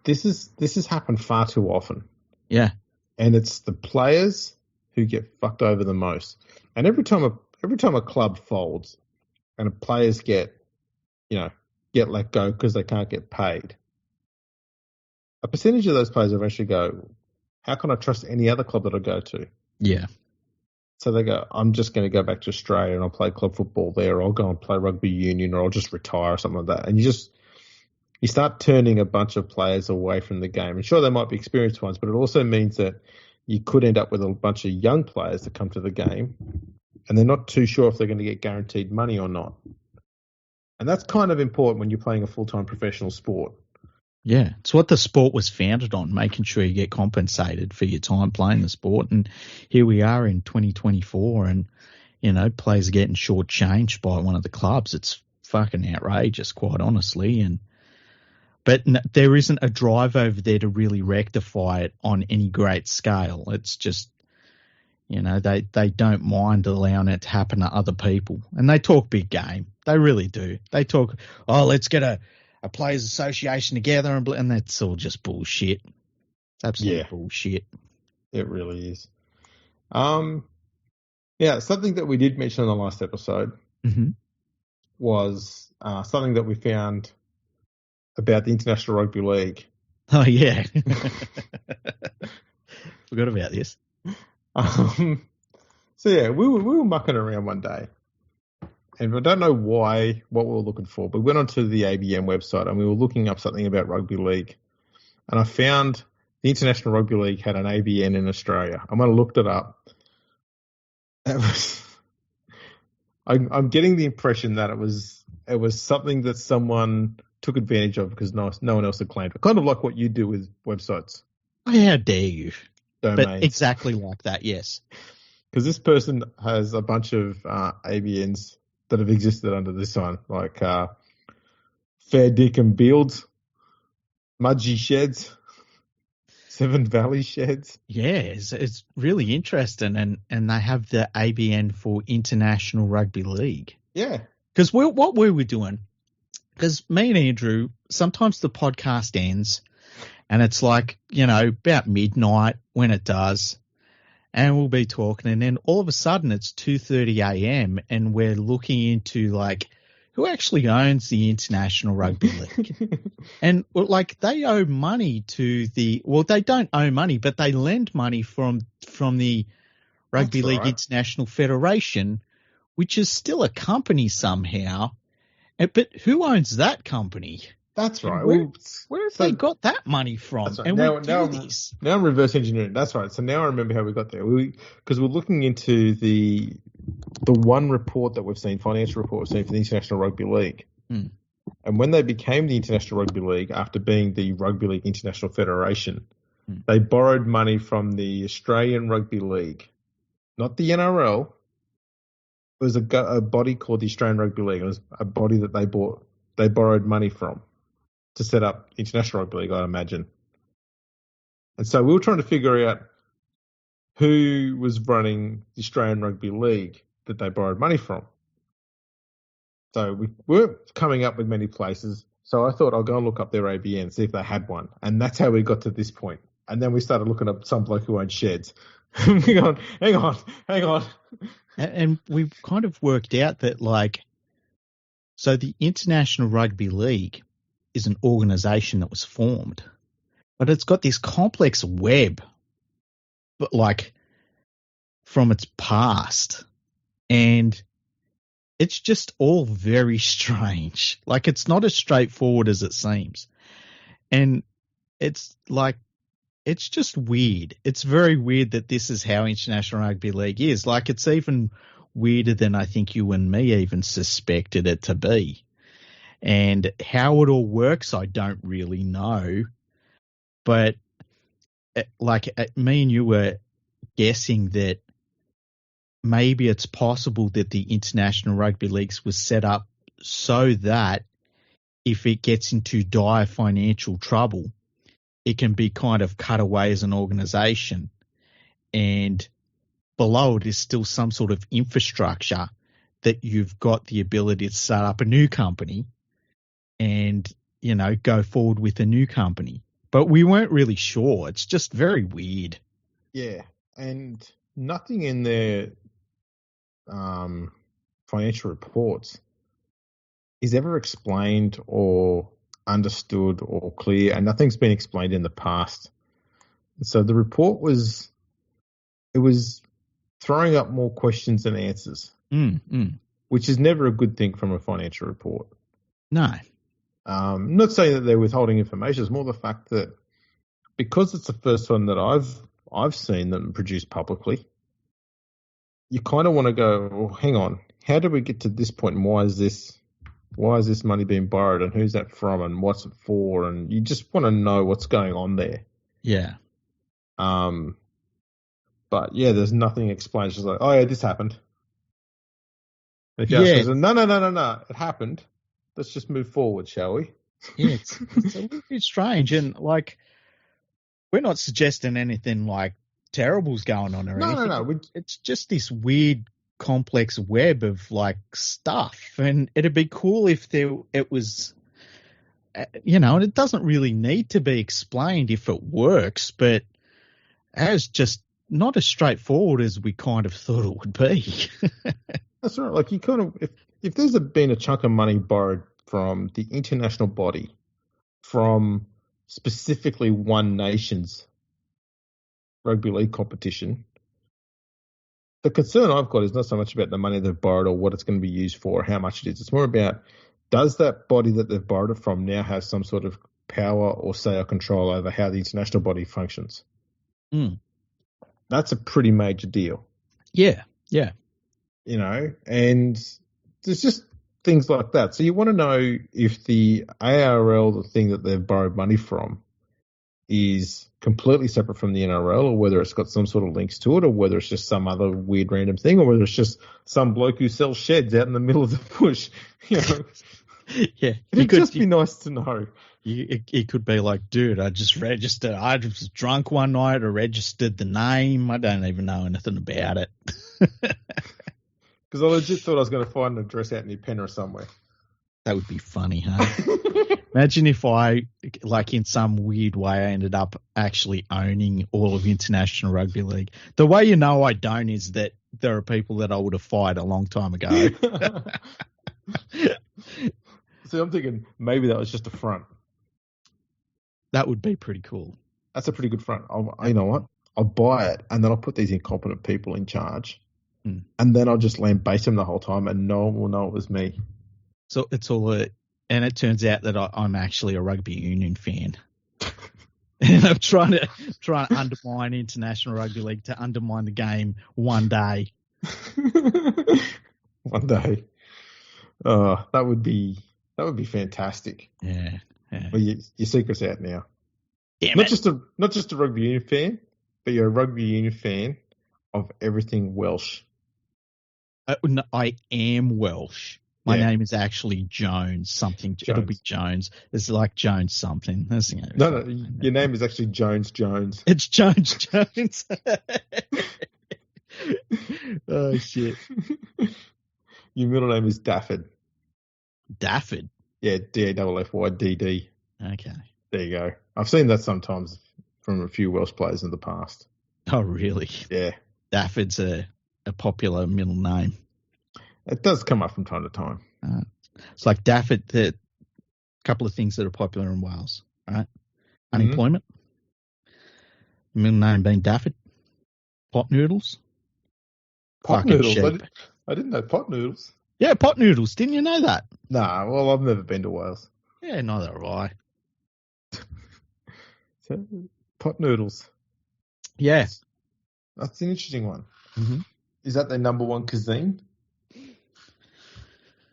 this has happened far too often. Yeah. And it's the players who get fucked over the most. And every time a club folds and players get let go because they can't get paid, a percentage of those players eventually go, how can I trust any other club that I go to? Yeah. So they go, I'm just going to go back to Australia and I'll play club football there, or I'll go and play rugby union, or I'll just retire or something like that. And you start turning a bunch of players away from the game. And sure, they might be experienced ones, but it also means that you could end up with a bunch of young players that come to the game and they're not too sure if they're going to get guaranteed money or not. And that's kind of important when you're playing a full-time professional sport. Yeah, it's what the sport was founded on, making sure you get compensated for your time playing the sport. And here we are in 2024 and, players are getting shortchanged by one of the clubs. It's fucking outrageous, quite honestly. But there isn't a drive over there to really rectify it on any great scale. It's just, they don't mind allowing it to happen to other people. And they talk big game. They really do. They talk, let's get a players association together, and that's all just bullshit. It's absolute bullshit. It really is. Something that we did mention in the last episode was something that we found about the International Rugby League. Oh, yeah. Forgot about this. We were mucking around one day. And I don't know what we were looking for, but we went onto the ABN website and we were looking up something about rugby league. And I found the International Rugby League had an ABN in Australia. I looked it up. I'm getting the impression that it was something that someone took advantage of because no one else had claimed it. Kind of like what you do with websites. How dare you? Domains. But exactly like that, yes. Because this person has a bunch of ABNs that have existed under this sign, like Fair Dick and Builds, Mudgee Sheds, Seven Valley Sheds. Yeah, it's really interesting, and they have the ABN for International Rugby League. Yeah. Because what we were doing, because me and Andrew, sometimes the podcast ends, and it's like, about midnight when it does, and we'll be talking, and then all of a sudden it's 2:30 a.m. and we're looking into, like, who actually owns the International Rugby League? And, like, they owe money to they don't owe money, but they lend money from the Rugby League International Federation, which is still a company somehow. But who owns that company? That's right. Where have they got that money from? Right. And now I'm reverse engineering. That's right. So now I remember how we got there. Because we're looking into the one report that we've seen, financial report we've seen for the International Rugby League. Mm. And when they became the International Rugby League, after being the Rugby League International Federation, they borrowed money from the Australian Rugby League not the NRL. It was a body called the Australian Rugby League. It was a body that they borrowed money from to set up International Rugby League, I imagine. And so we were trying to figure out who was running the Australian Rugby League that they borrowed money from. So we weren't coming up with many places. So I thought I'll go and look up their ABN, see if they had one. And that's how we got to this point. And then we started looking up some bloke who owned sheds. Hang on. And we've kind of worked out that, like, so the International Rugby League is an organisation that was formed, but it's got this complex web, but like from its past, and it's just all very strange. Like, it's not as straightforward as it seems, and it's like, it's just weird. It's very weird that this is how International Rugby League is. Like, it's even weirder than I think you and me even suspected it to be. And how it all works, I don't really know. But like, me and you were guessing that maybe it's possible that the International Rugby Leagues was set up so that if it gets into dire financial trouble, it can be kind of cut away as an organisation, and below it is still some sort of infrastructure that you've got the ability to set up a new company and, you know, go forward with a new company. But we weren't really sure. It's just very weird. Yeah, and nothing in their financial reports is ever explained or understood or clear, and nothing's been explained in the past. So the report was throwing up more questions than answers, which is never a good thing from a financial report. No. Not saying that they're withholding information. It's more the fact that because it's the first one that I've seen them produce publicly, you kind of want to go, well, hang on, how did we get to this point, and why is this money being borrowed, and who's that from, and what's it for? And you just want to know what's going on there. Yeah. But yeah, there's nothing explained. It's just like, oh yeah, this happened. And if you ask us, no, it happened. Let's just move forward, shall we? Yeah, it's a little bit strange, and like, we're not suggesting anything like terrible's going on or anything. No. It's just this weird, complex web of like stuff, and it'd be cool if it was, you know, and it doesn't really need to be explained if it works, but as just not as straightforward as we kind of thought it would be. That's right. Like, you kind of, if there's been a chunk of money borrowed from the international body, from specifically one nation's rugby league competition, the concern I've got is not so much about the money they've borrowed or what it's going to be used for or how much it is. It's more about, does that body that they've borrowed it from now have some sort of power or say or control over how the international body functions? That's a pretty major deal. Yeah. You know, and there's just things like that. So you want to know if the ARL, the thing that they've borrowed money from, is completely separate from the NRL, or whether it's got some sort of links to it, or whether it's just some other weird random thing, or whether it's just some bloke who sells sheds out in the middle of the bush. You know? Yeah. It'd just be nice to know. It could be like, dude, I just registered. I was drunk one night. I registered the name. I don't even know anything about it. Because I legit thought I was going to find an address out near Penrith somewhere. That would be funny, huh? Imagine if I, like, in some weird way, I ended up actually owning all of International Rugby League. The way you know I don't is that there are people that I would have fired a long time ago. See, I'm thinking maybe that was just a front. That would be pretty cool. That's a pretty good front. You know what? I'll buy it, and then I'll put these incompetent people in charge. And then I'll just lambaste them the whole time, and no one will know it was me. So it's all and it turns out that I'm actually a rugby union fan. And I'm trying to undermine International Rugby League to undermine the game one day. One day. That would be fantastic. Yeah. Well, your secret's out now. Damn not just a rugby union fan, but you're a rugby union fan of everything Welsh? No, I am Welsh. My Yeah. name is actually Jones something. Jones. It'll be Jones. It's like Jones something. That's, No, your name is actually Jones. It's Jones Jones. Oh, shit. Your middle name is Dafford. Dafford? Yeah, Daffydd. Okay. There you go. I've seen that sometimes from a few Welsh players in the past. Oh, really? Yeah. Dafford's a popular middle name. It does come up from time to time. It's like Daffod, the couple of things that are popular in Wales, right? Unemployment, middle name being Daffod, pot noodles. Pot noodles? I didn't know pot noodles. Yeah, pot noodles. Didn't you know that? Nah, well, I've never been to Wales. Yeah, neither have I. So, pot noodles. Yeah. That's an interesting one. Mm-hmm. Is that their number one cuisine?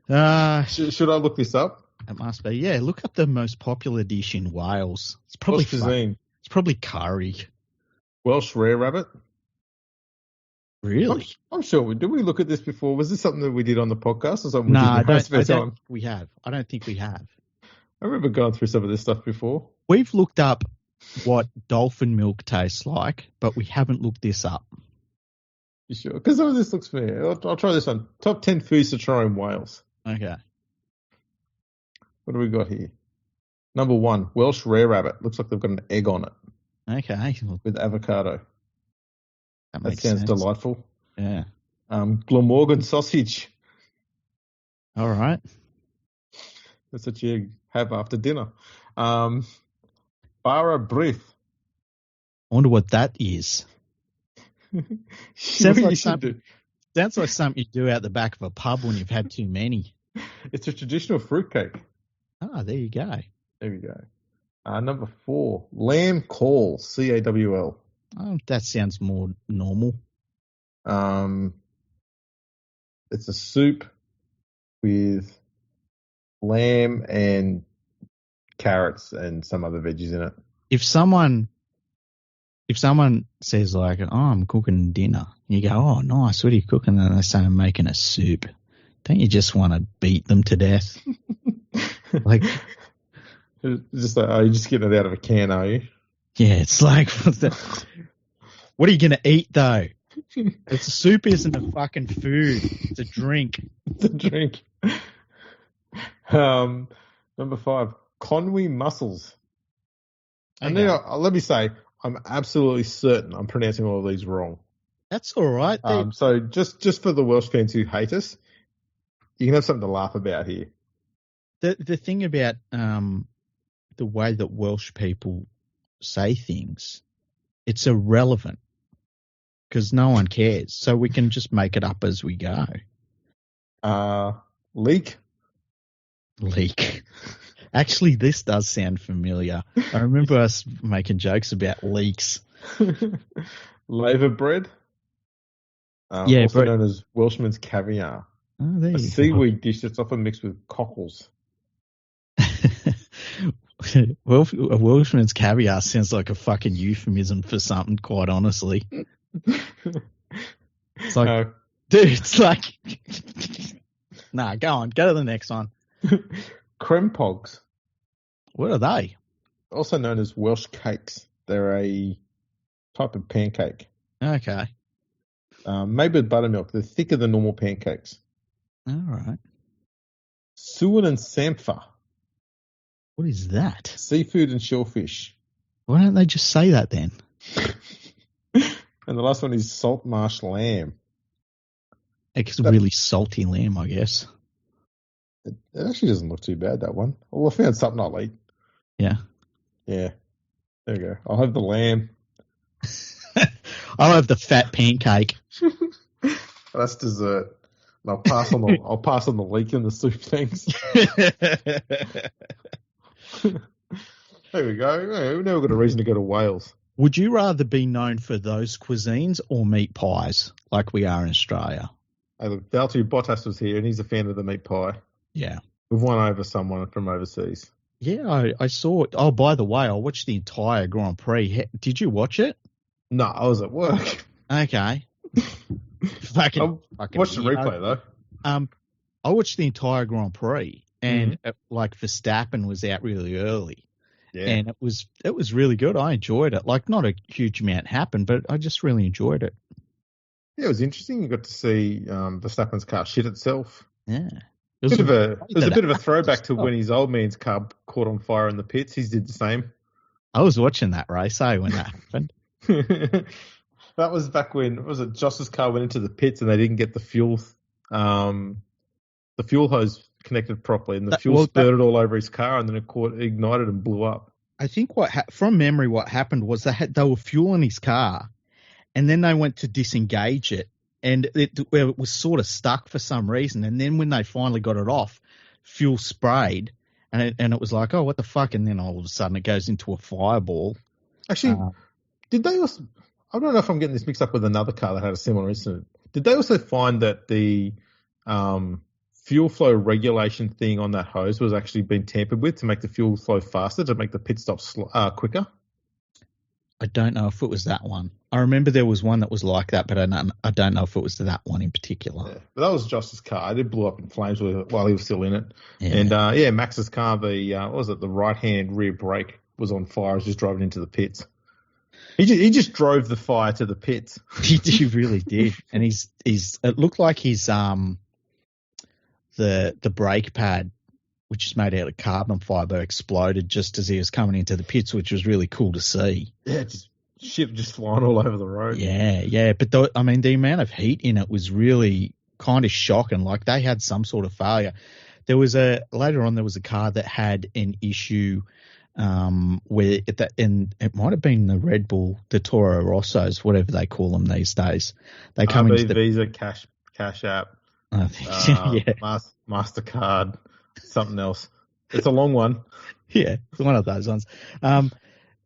Should I look this up? It must be. Yeah, look up the most popular dish in Wales. It's probably Welsh cuisine. It's probably curry. Welsh rare rabbit. Really? I'm sure. Did we look at this before? Was this something that we did on the podcast or something? No, I don't think we have. I don't think we have. I remember going through some of this stuff before. We've looked up what dolphin milk tastes like, but we haven't looked this up. You sure? Because some of this looks familiar. I'll try this one. Top 10 foods to try in Wales. Okay. What do we got here? Number 1, Welsh rare rabbit. Looks like they've got an egg on it. Okay. With avocado. That sounds sense. Delightful. Yeah. Glamorgan sausage. All right. That's what you have after dinner. Bara Brith. I wonder what that is. Sounds like something you do out the back of a pub when you've had too many. It's a traditional fruitcake. Ah, there you go. There we go. Number 4, lamb cawl, cawl. Oh, that sounds more normal. It's a soup with lamb and carrots and some other veggies in it. If someone says like, "Oh, I'm cooking dinner," and you go, "Oh, nice. What are you cooking?" And they say, "I'm making a soup." Don't you just want to beat them to death? Like, just like, oh, you're just getting it out of a can, are you? Yeah, it's like, what are you going to eat though? It's a soup isn't a fucking food. It's a drink. It's a drink. Number 5, Conwy mussels. And then let me say, I'm absolutely certain I'm pronouncing all of these wrong. That's all right. So just for the Welsh fans who hate us, you can have something to laugh about here. The thing about the way that Welsh people say things, it's irrelevant because no one cares. So we can just make it up as we go. Leak. Actually, this does sound familiar. I remember us making jokes about leeks. Laver bread. Also known as Welshman's caviar. Oh, there a seaweed dish that's often mixed with cockles. Well, a Welshman's caviar sounds like a fucking euphemism for something, quite honestly. It's like, dude, it's like, nah, go to the next one. Krempogs. What are they? Also known as Welsh cakes. They're a type of pancake. Okay. Made with buttermilk. They're thicker than normal pancakes. All right. Suan and Sampha. What is that? Seafood and shellfish. Why don't they just say that then? And the last one is salt marsh lamb. It's really salty lamb, I guess. It actually doesn't look too bad, that one. Well, I found something I'll eat. Yeah. Yeah. There you go. I'll have the lamb. I'll have the fat pancake. That's dessert. And I'll pass on the leek and the soup, thanks. There we go. Now we've got a reason to go to Wales. Would you rather be known for those cuisines or meat pies like we are in Australia? Hey, look, Valtteri Bottas was here and he's a fan of the meat pie. Yeah. We've won over someone from overseas. Yeah, I saw it. Oh, by the way, I watched the entire Grand Prix. Did you watch it? No, I was at work. Okay. fucking watch the replay though. I watched the entire Grand Prix, and like Verstappen was out really early, and it was really good. I enjoyed it. Like, not a huge amount happened, but I just really enjoyed it. Yeah, it was interesting. You got to see Verstappen's car shit itself. Yeah. It was a bit of a throwback to when his old man's car caught on fire in the pits. He did the same. I was watching that race, when that happened. That was back when, was it Joss's car went into the pits and they didn't get the fuel hose connected properly, and the fuel spurted all over his car, and then it ignited and blew up. I think from memory, what happened was they were fueling his car, and then they went to disengage it, and it was sort of stuck for some reason. And then when they finally got it off, fuel sprayed, and it was like, oh, what the fuck? And then all of a sudden it goes into a fireball. Actually, did they also? I don't know if I'm getting this mixed up with another car that had a similar incident. Did they also find that the fuel flow regulation thing on that hose was actually been tampered with to make the fuel flow faster, to make the pit stops quicker? I don't know if it was that one. I remember there was one that was like that, but I don't know if it was that one in particular. Yeah, but that was Joss's car. It blew up in flames while he was still in it. Yeah. And Max's car, the right-hand rear brake was on fire. It was just driving into the pits. He just drove the fire to the pits. He really did, and it looked like his the brake pad, which is made out of carbon fiber, exploded just as he was coming into the pits, which was really cool to see. Yeah, shit just flying all over the road. Yeah. But the amount of heat in it was really kind of shocking. Like, they had some sort of failure. Later on there was a car that had an issue where it might have been the Red Bull, the Toro Rossos, whatever they call them these days. They come into the Visa, Cash App, I think, MasterCard, something else. It's a long one. Yeah, it's one of those ones.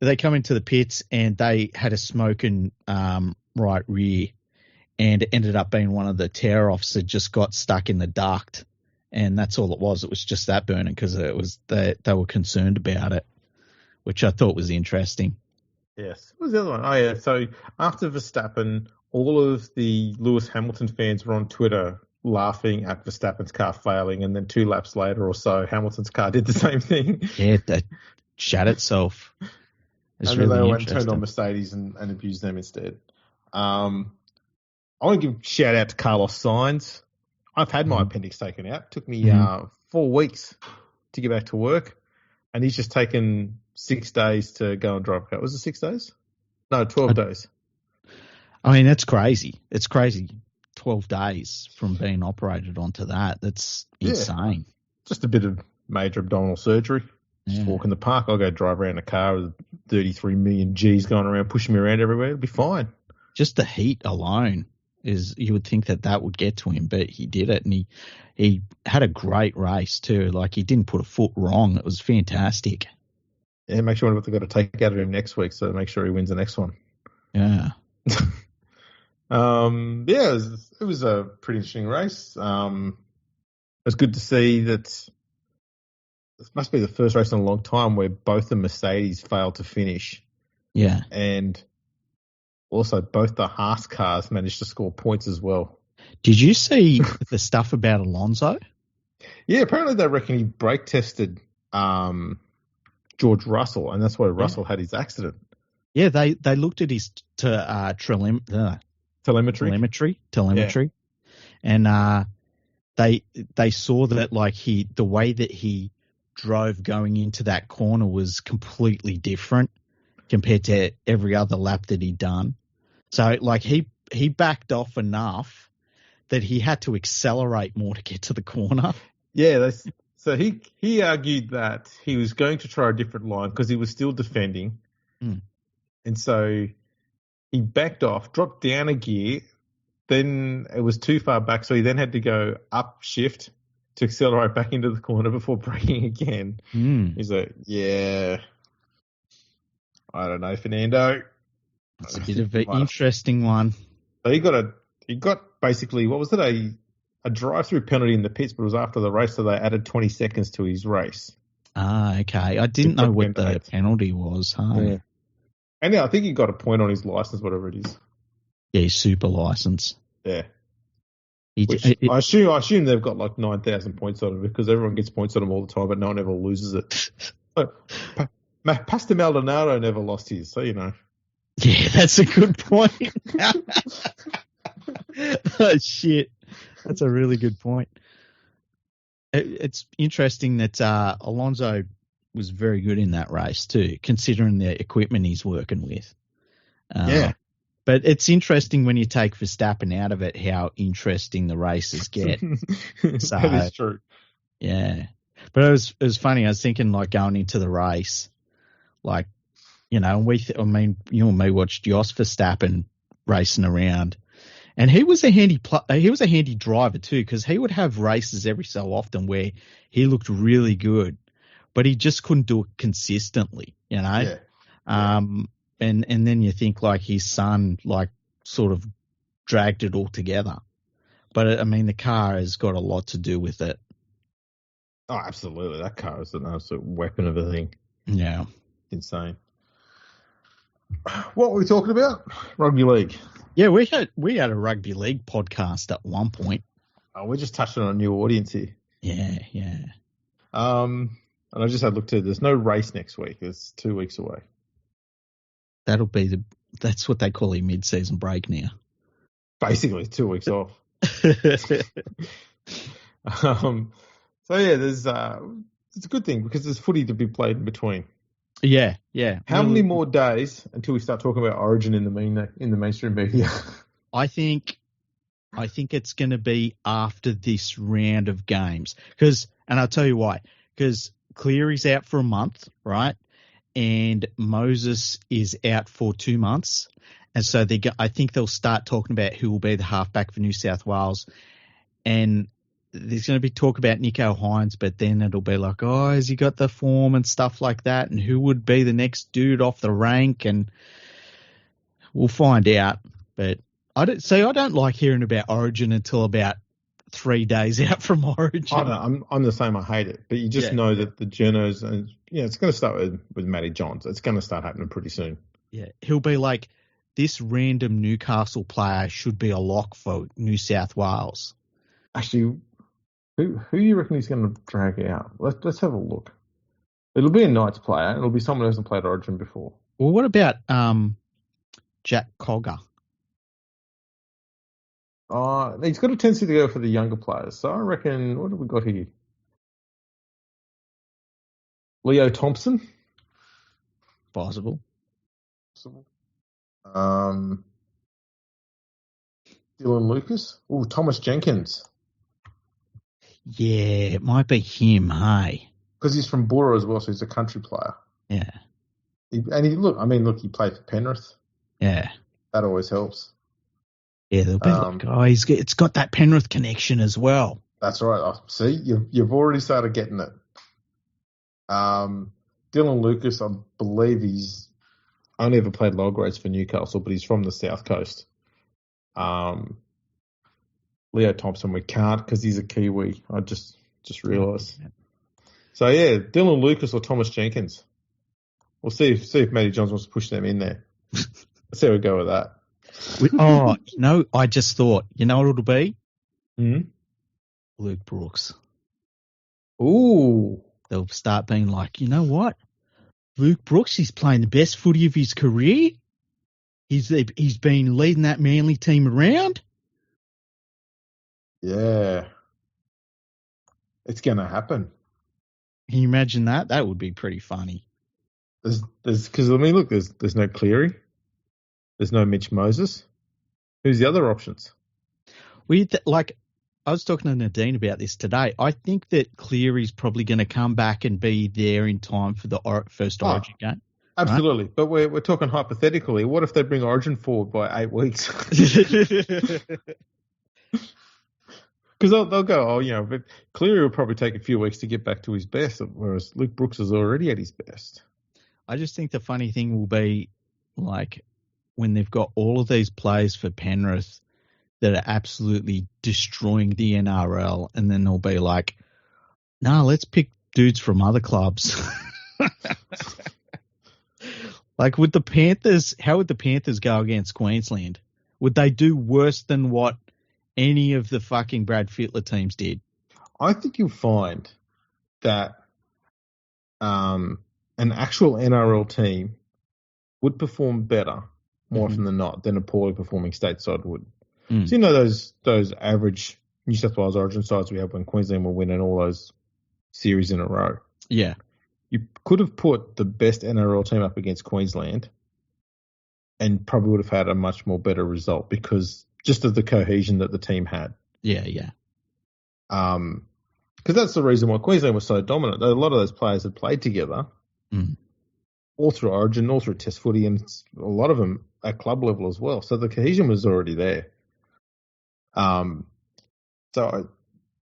They come into the pits and they had a smoking right rear, and it ended up being one of the tear-offs that just got stuck in the duct, and that's all it was. It was just that burning because they were concerned about it, which I thought was interesting. Yes. What was the other one? Oh, yeah. So after Verstappen, all of the Lewis Hamilton fans were on Twitter laughing at Verstappen's car failing, and then 2 laps later or so, Hamilton's car did the same thing. Yeah, that shut itself. It's and really then they went and turned on Mercedes and abused them instead. I want to give a shout out to Carlos Sainz. I've had my appendix taken out. It took me 4 weeks to get back to work, and he's just taken 6 days to go and drive a car. Was it 6 days? No, 12 days. I mean, that's crazy. It's crazy. 12 days from being operated onto that. That's insane. Just a bit of major abdominal surgery. Just walk in the park. I'll go drive around a car with 33 million G's going around, pushing me around everywhere. It'll be fine. Just the heat alone you would think that would get to him, but he did it, and he had a great race too. Like, he didn't put a foot wrong. It was fantastic. Yeah, makes you wonder what they've got to take out of him next week, so make sure he wins the next one. Yeah. It was a pretty interesting race. It was good to see that this must be the first race in a long time where both the Mercedes failed to finish. Yeah. And also both the Haas cars managed to score points as well. Did you see the stuff about Alonso? Yeah, apparently they reckon he brake tested George Russell, and that's why Russell had his accident. Yeah, they looked at his telemetry, and they saw that, like, the way that he drove going into that corner was completely different compared to every other lap that he'd done. So, like, he backed off enough that he had to accelerate more to get to the corner. Yeah, so he argued that he was going to try a different line because he was still defending. And so he backed off, dropped down a gear, then it was too far back, so he then had to go up shift to accelerate back into the corner before braking again. He's like, yeah, I don't know, Fernando. It's a bit of an interesting one. So he got basically, what was it, a drive-through penalty in the pits, but it was after the race, so they added 20 seconds to his race. Ah, okay. I didn't know what the penalty was. Huh? Yeah. And I think he got a point on his license, whatever it is. Yeah, his super license. Yeah. I assume they've got like 9,000 points on it because everyone gets points on them all the time, but no one ever loses it. Pastor Maldonado never lost his, so you know. Yeah, that's a good point. Oh, shit. That's a really good point. It's interesting that Alonso was very good in that race too, considering the equipment he's working with. Yeah. But it's interesting when you take Verstappen out of it, how interesting the races get. So, that is true. Yeah. But it was funny. I was thinking, like, going into the race, like, you know, you and me watched Jos Verstappen racing around, and he was a handy driver too, because he would have races every so often where he looked really good, but he just couldn't do it consistently, you know? Yeah. And then you think, like, his son, like, sort of dragged it all together. But, I mean, the car has got a lot to do with it. Oh, absolutely. That car is an absolute weapon of a thing. Yeah. Insane. What were we talking about? Rugby League. Yeah, we had a Rugby League podcast at one point. Oh, we're just touching on a new audience here. Yeah. And I just had a look too. There's no race next week. It's 2 weeks away. That's what they call a mid-season break now. Basically, 2 weeks off. So yeah, it's a good thing because there's footy to be played in between. Yeah. How many more days until we start talking about Origin in the mainstream media? I think it's going to be after this round of games, and I'll tell you why. Because Cleary's out for a month, right? And Moses is out for 2 months, and so I think they'll start talking about who will be the halfback for New South Wales, and there's going to be talk about Nico Hines, but then it'll be like, oh, has he got the form and stuff like that, and who would be the next dude off the rank, and we'll find out. But I don't like hearing about Origin until about 3 days out from Origin. I know, I'm the same. I hate it, but you just know that the journos, and it's going to start with Matty Johns. It's going to start happening pretty soon. Yeah, he'll be like, this random Newcastle player should be a lock for New South Wales. Actually, who do you reckon he's going to drag out? Let's have a look. It'll be a Knights player. It'll be someone who hasn't played Origin before. Well, what about Jack Cogger? He's got a tendency to go for the younger players. So I reckon, what have we got here? Leo Thompson? Possible. Dylan Lucas? Oh, Thomas Jenkins. Yeah, it might be him, hey? Because he's from Bora as well, so he's a country player. Yeah. He played for Penrith. Yeah. That always helps. Yeah, they'll be like, oh, it's got that Penrith connection as well. That's right. See, you've already started getting it. Dylan Lucas, I believe he's only ever played low grades for Newcastle, but he's from the South Coast. Leo Thompson, we can't because he's a Kiwi. I just realised. So yeah, Dylan Lucas or Thomas Jenkins. We'll see if Matty Johns wants to push them in there. Let's see how we go with that. I just thought, you know what it'll be? Mm-hmm. Luke Brooks. Ooh. They'll start being like, you know what? Luke Brooks, he's playing the best footy of his career. He's been leading that Manly team around. Yeah. It's going to happen. Can you imagine that? That would be pretty funny. Because look, there's no Cleary. There's no Mitch Moses. Who's the other options? I was talking to Nadine about this today. I think that Cleary's probably going to come back and be there in time for the first Origin game. Absolutely. Right? But we're talking hypothetically. What if they bring Origin forward by 8 weeks? Because they'll go, but Cleary will probably take a few weeks to get back to his best, whereas Luke Brooks is already at his best. I just think the funny thing will be, like, when they've got all of these players for Penrith that are absolutely destroying the NRL, and then they'll be like, let's pick dudes from other clubs. Like with the Panthers, how would the Panthers go against Queensland? Would they do worse than what any of the fucking Brad Fittler teams did? I think you'll find that an actual NRL team would perform better more often than not than a poorly performing state side would. Mm. So you know those average New South Wales Origin sides we have when Queensland were winning all those series in a row. Yeah. You could have put the best NRL team up against Queensland and probably would have had a much more better result because just of the cohesion that the team had. Yeah, yeah. Because that's the reason why Queensland was so dominant. A lot of those players had played together all through Origin, all through Test footy, and a lot of them at club level as well. So the cohesion was already there. So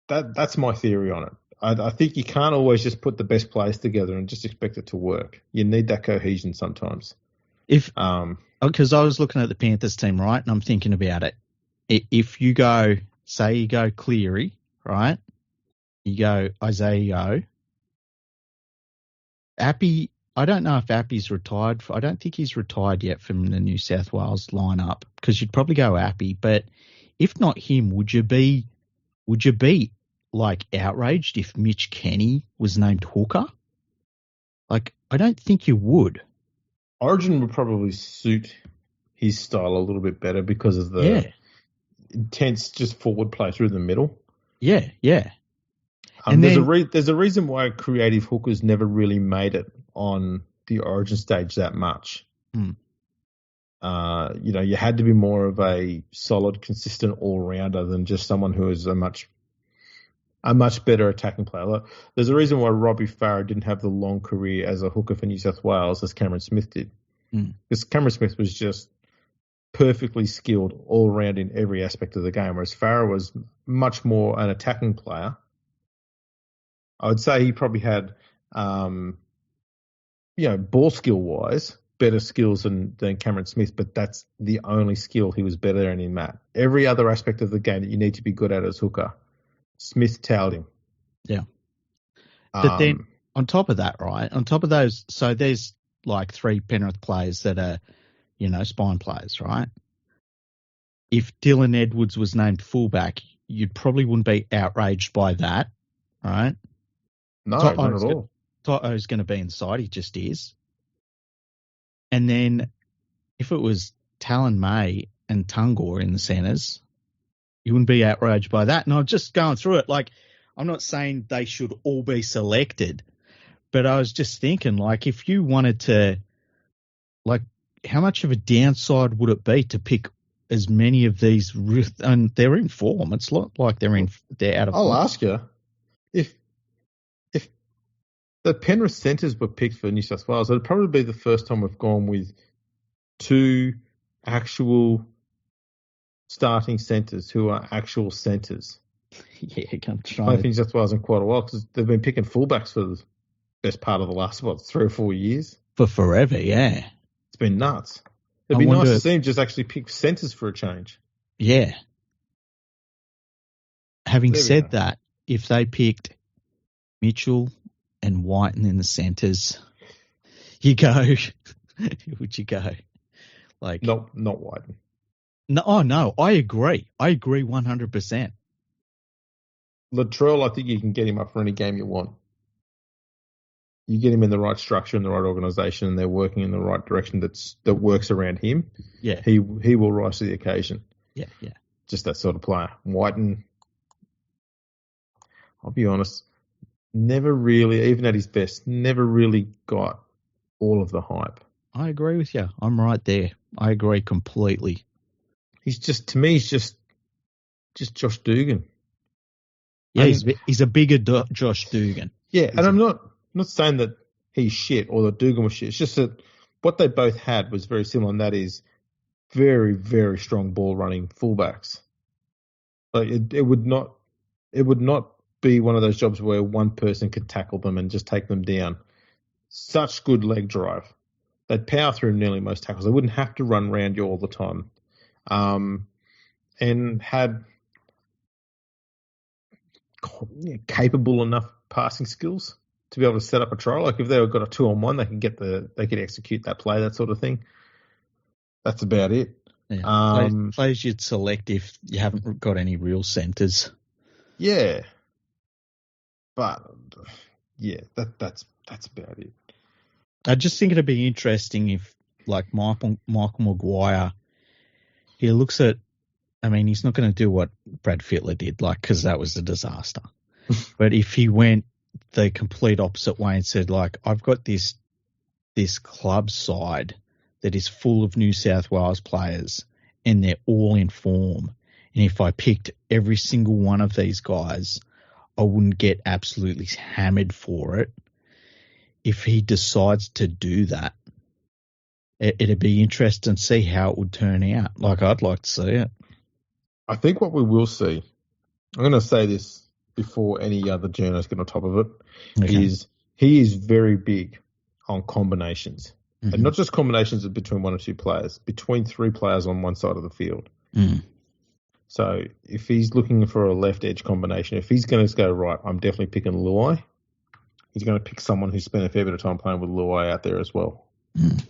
that's my theory on it. I think you can't always just put the best players together and just expect it to work. You need that cohesion sometimes. Because I was looking at the Panthers team, right, and I'm thinking about it. If you go Cleary, right, you go Isaiah Yeo, Appy. I don't know if Appy's retired. I don't think he's retired yet from the New South Wales lineup because you'd probably go Appy. But if not him, would you be like outraged if Mitch Kenny was named hooker? Like, I don't think you would. Origin would probably suit his style a little bit better because of the intense just forward play through the middle. Yeah, yeah. And there's a reason why creative hookers never really made it on the Origin stage that much. You had to be more of a solid, consistent all-rounder than just someone who is a much better attacking player. There's a reason why Robbie Farah didn't have the long career as a hooker for New South Wales as Cameron Smith did. Because Cameron Smith was just perfectly skilled all around in every aspect of the game, whereas Farah was much more an attacking player. I would say he probably had, ball skill wise, better skills than Cameron Smith, but that's the only skill he was better in Matt. Every other aspect of the game that you need to be good at as hooker, Smith tailed him. Yeah. But then on top of that, right, on top of those, so there's like 3 Penrith players that are, spine players, right? If Dylan Edwards was named fullback, you probably wouldn't be outraged by that, right? No, not at all. To'o's going to be inside. He just is. And then if it was Talon May and Tungor in the centres, you wouldn't be outraged by that. And I'm just going through it. Like, I'm not saying they should all be selected, but I was just thinking, like, if you wanted to, like, how much of a downside would it be to pick as many of these? And they're in form. It's not like they're out of form. I'll ask you, if the Penrith centres were picked for New South Wales, it would probably be the first time we've gone with 2 actual starting centres who are actual centres. Yeah, I'm I don't think New South Wales in quite a while because they've been picking fullbacks for the best part of the last, 3 or 4 years. For forever, yeah. It's been nuts. It'd be nice to see him just actually pick centres for a change. Yeah. Having said that, if they picked Mitchell and Whiten in the centres, you go, would you go? Like, not Whiten. No, I agree. I agree 100%. Latrell, I think you can get him up for any game you want. You get him in the right structure and the right organisation, and they're working in the right direction that works around him. Yeah, he will rise to the occasion. Yeah. Just that sort of player. Whiten, I'll be honest, never really, even at his best, never really got all of the hype. I agree with you. I'm right there. I agree completely. He's just Josh Dugan. Yeah, he's a bigger Josh Dugan. Yeah, and I'm not saying that he's shit or that Dugan was shit. It's just that what they both had was very similar, and that is very, very strong ball running fullbacks. Like it would not be one of those jobs where one person could tackle them and just take them down. Such good leg drive. They'd power through nearly most tackles. They wouldn't have to run around you all the time. And had capable enough passing skills to be able to set up a try. Like if they've got a 2-on-1, they could execute that play, that sort of thing. That's about it. Yeah. Players you'd select if you haven't got any real centres. Yeah. But, yeah, that's about it. I just think it'd be interesting if, like, Michael Maguire, he looks at, I mean, he's not going to do what Brad Fittler did, like, because that was a disaster. But if he went the complete opposite way and said, like, I've got this club side that is full of New South Wales players and they're all in form, and if I picked every single one of these guys, I wouldn't get absolutely hammered for it. If he decides to do that, it'd be interesting to see how it would turn out. Like, I'd like to see it. I think what we will see, I'm going to say this before any other journalists get on top of it, is he is very big on combinations. Mm-hmm. And not just combinations between one or two players, between three players on one side of the field. Mm. So if he's looking for a left edge combination, if he's going to go, right, I'm definitely picking Luai, he's going to pick someone who's spent a fair bit of time playing with Luai out there as well. Mm.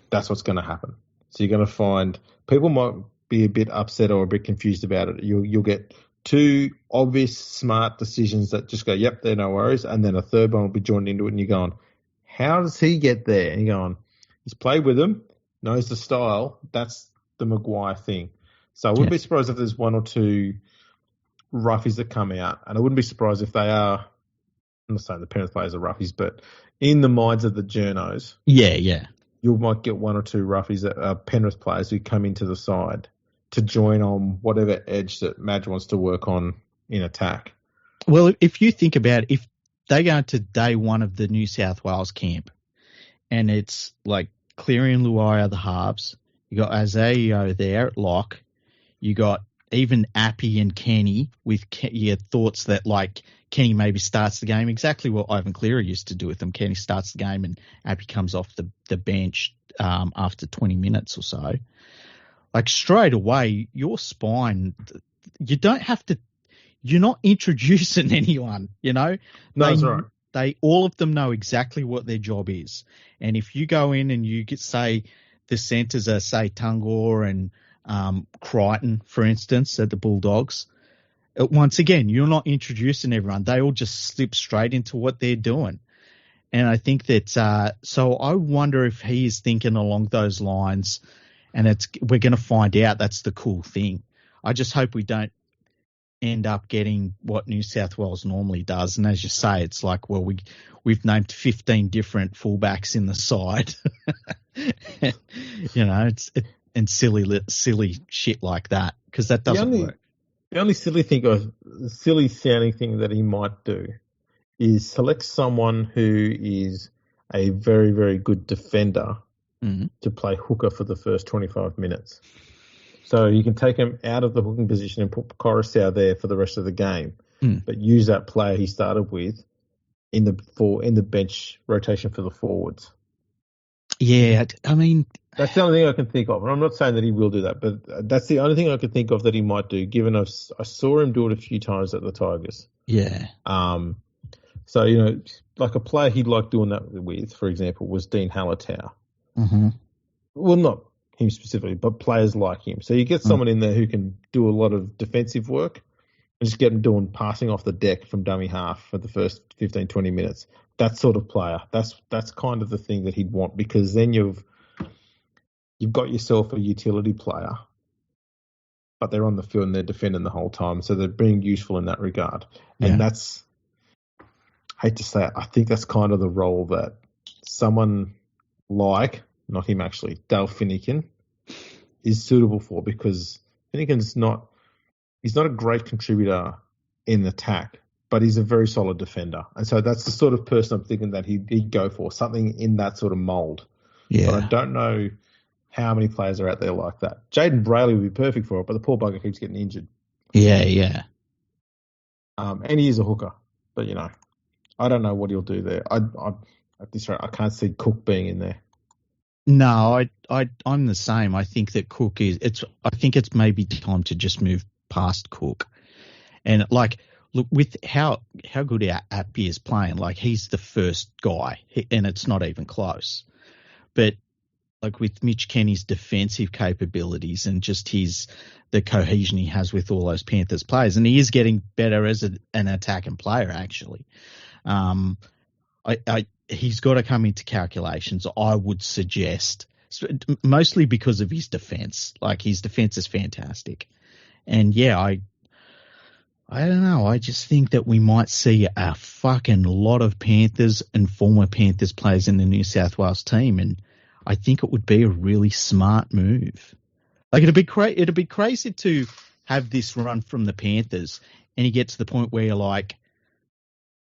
That's what's going to happen. So you're going to find people might be a bit upset or a bit confused about it. You'll get two obvious smart decisions that just go, yep, they're no worries. And then a third one will be joined into it and you're going, how does he get there? And you're going, he's played with them, knows the style. That's the Maguire thing. So I wouldn't be surprised if there's one or two roughies that come out. And I wouldn't be surprised if they are, I'm not saying the Penrith players are roughies, but in the minds of the journos. Yeah. You might get one or two roughies that are Penrith players who come into the side to join on whatever edge that Madge wants to work on in attack. Well, if you think about it, if they go into day one of the New South Wales camp and it's like Cleary and Luai are the halves, you got Isaiah there at lock, you got even Appy and Kenny with your thoughts that like Kenny maybe starts the game, exactly what Ivan Cleary used to do with them. Kenny starts the game and Appy comes off the bench after 20 minutes or so. Like straight away, your spine, you don't have to, you're not introducing anyone, you know? No, that's right. All of them know exactly what their job is. And if you go in and you say the centres are, say, Tungor and Crichton, for instance, at the Bulldogs, once again, you're not introducing everyone. They all just slip straight into what they're doing. And I think that, so I wonder if he is thinking along those lines, and we're going to find out. That's the cool thing. I just hope we don't end up getting what New South Wales normally does. And as you say, it's like, well, we've named 15 different fullbacks in the side, you know, and silly shit like that, because that doesn't work. The only silly sounding thing that he might do is select someone who is a very, very good defender to play hooker for the first 25 minutes. So you can take him out of the hooking position and put Coruscant there for the rest of the game, but use that player he started with in the bench rotation for the forwards. Yeah, I mean, that's the only thing I can think of, and I'm not saying that he will do that, but that's the only thing I could think of that he might do. Given I saw him do it a few times at the Tigers. Yeah. So you know, like a player he'd like doing that with, for example, was Dean Hallertau. Mm-hmm. Well, not him specifically, but players like him. So you get someone in there who can do a lot of defensive work and just get him doing passing off the deck from dummy half for the first 15, 20 minutes. That sort of player. That's kind of the thing that he'd want, because then you've got yourself a utility player, but they're on the field and they're defending the whole time. So they're being useful in that regard. And that's, I hate to say it, I think that's kind of the role that someone like, not him actually, Dale Finucane is suitable for, because Finucane's he's not a great contributor in attack, but he's a very solid defender. And so that's the sort of person I'm thinking that he'd go for, something in that sort of mould. Yeah. But I don't know how many players are out there like that. Jaden Brayley would be perfect for it, but the poor bugger keeps getting injured. Yeah. And he is a hooker, but you know, I don't know what he'll do there. At this rate, I can't see Cook being in there. No, I'm the same. I think that Cook I think it's maybe time to just move past Cook. And like, look, with how good our Appy is playing, like he's the first guy, and it's not even close. But like with Mitch Kenny's defensive capabilities and just the cohesion he has with all those Panthers players. And he is getting better as an attacking player, actually. He's got to come into calculations, I would suggest, mostly because of his defense. Like, his defense is fantastic. And yeah, I don't know. I just think that we might see a fucking lot of Panthers and former Panthers players in the New South Wales team. And I think it would be a really smart move. Like, it'd be crazy to have this run from the Panthers and you get to the point where you're like,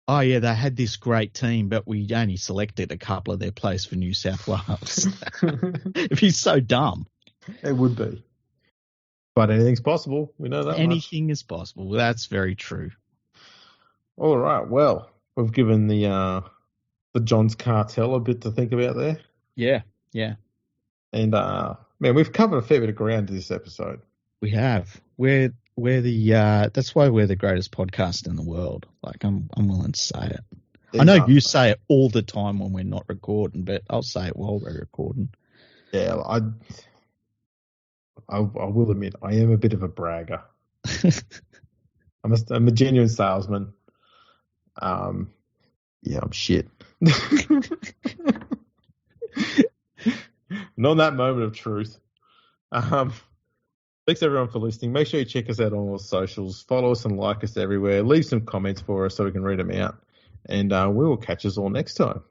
oh yeah, they had this great team, but we only selected a couple of their players for New South Wales. It'd be so dumb. It would be. But anything's possible. We know that Anything is possible. That's very true. All right. Well, we've given the Johns cartel a bit to think about there. Yeah. And man, we've covered a fair bit of ground this episode. We have. We're that's why we're the greatest podcast in the world. Like, I'm willing to say it. I know you say it all the time when we're not recording, but I'll say it while we're recording. Yeah, I will admit I am a bit of a bragger. I'm a genuine salesman. Yeah, I'm shit. And on that moment of truth, thanks everyone for listening. Make sure you check us out on all the socials. Follow us and like us everywhere. Leave some comments for us so we can read them out. And we will catch us all next time.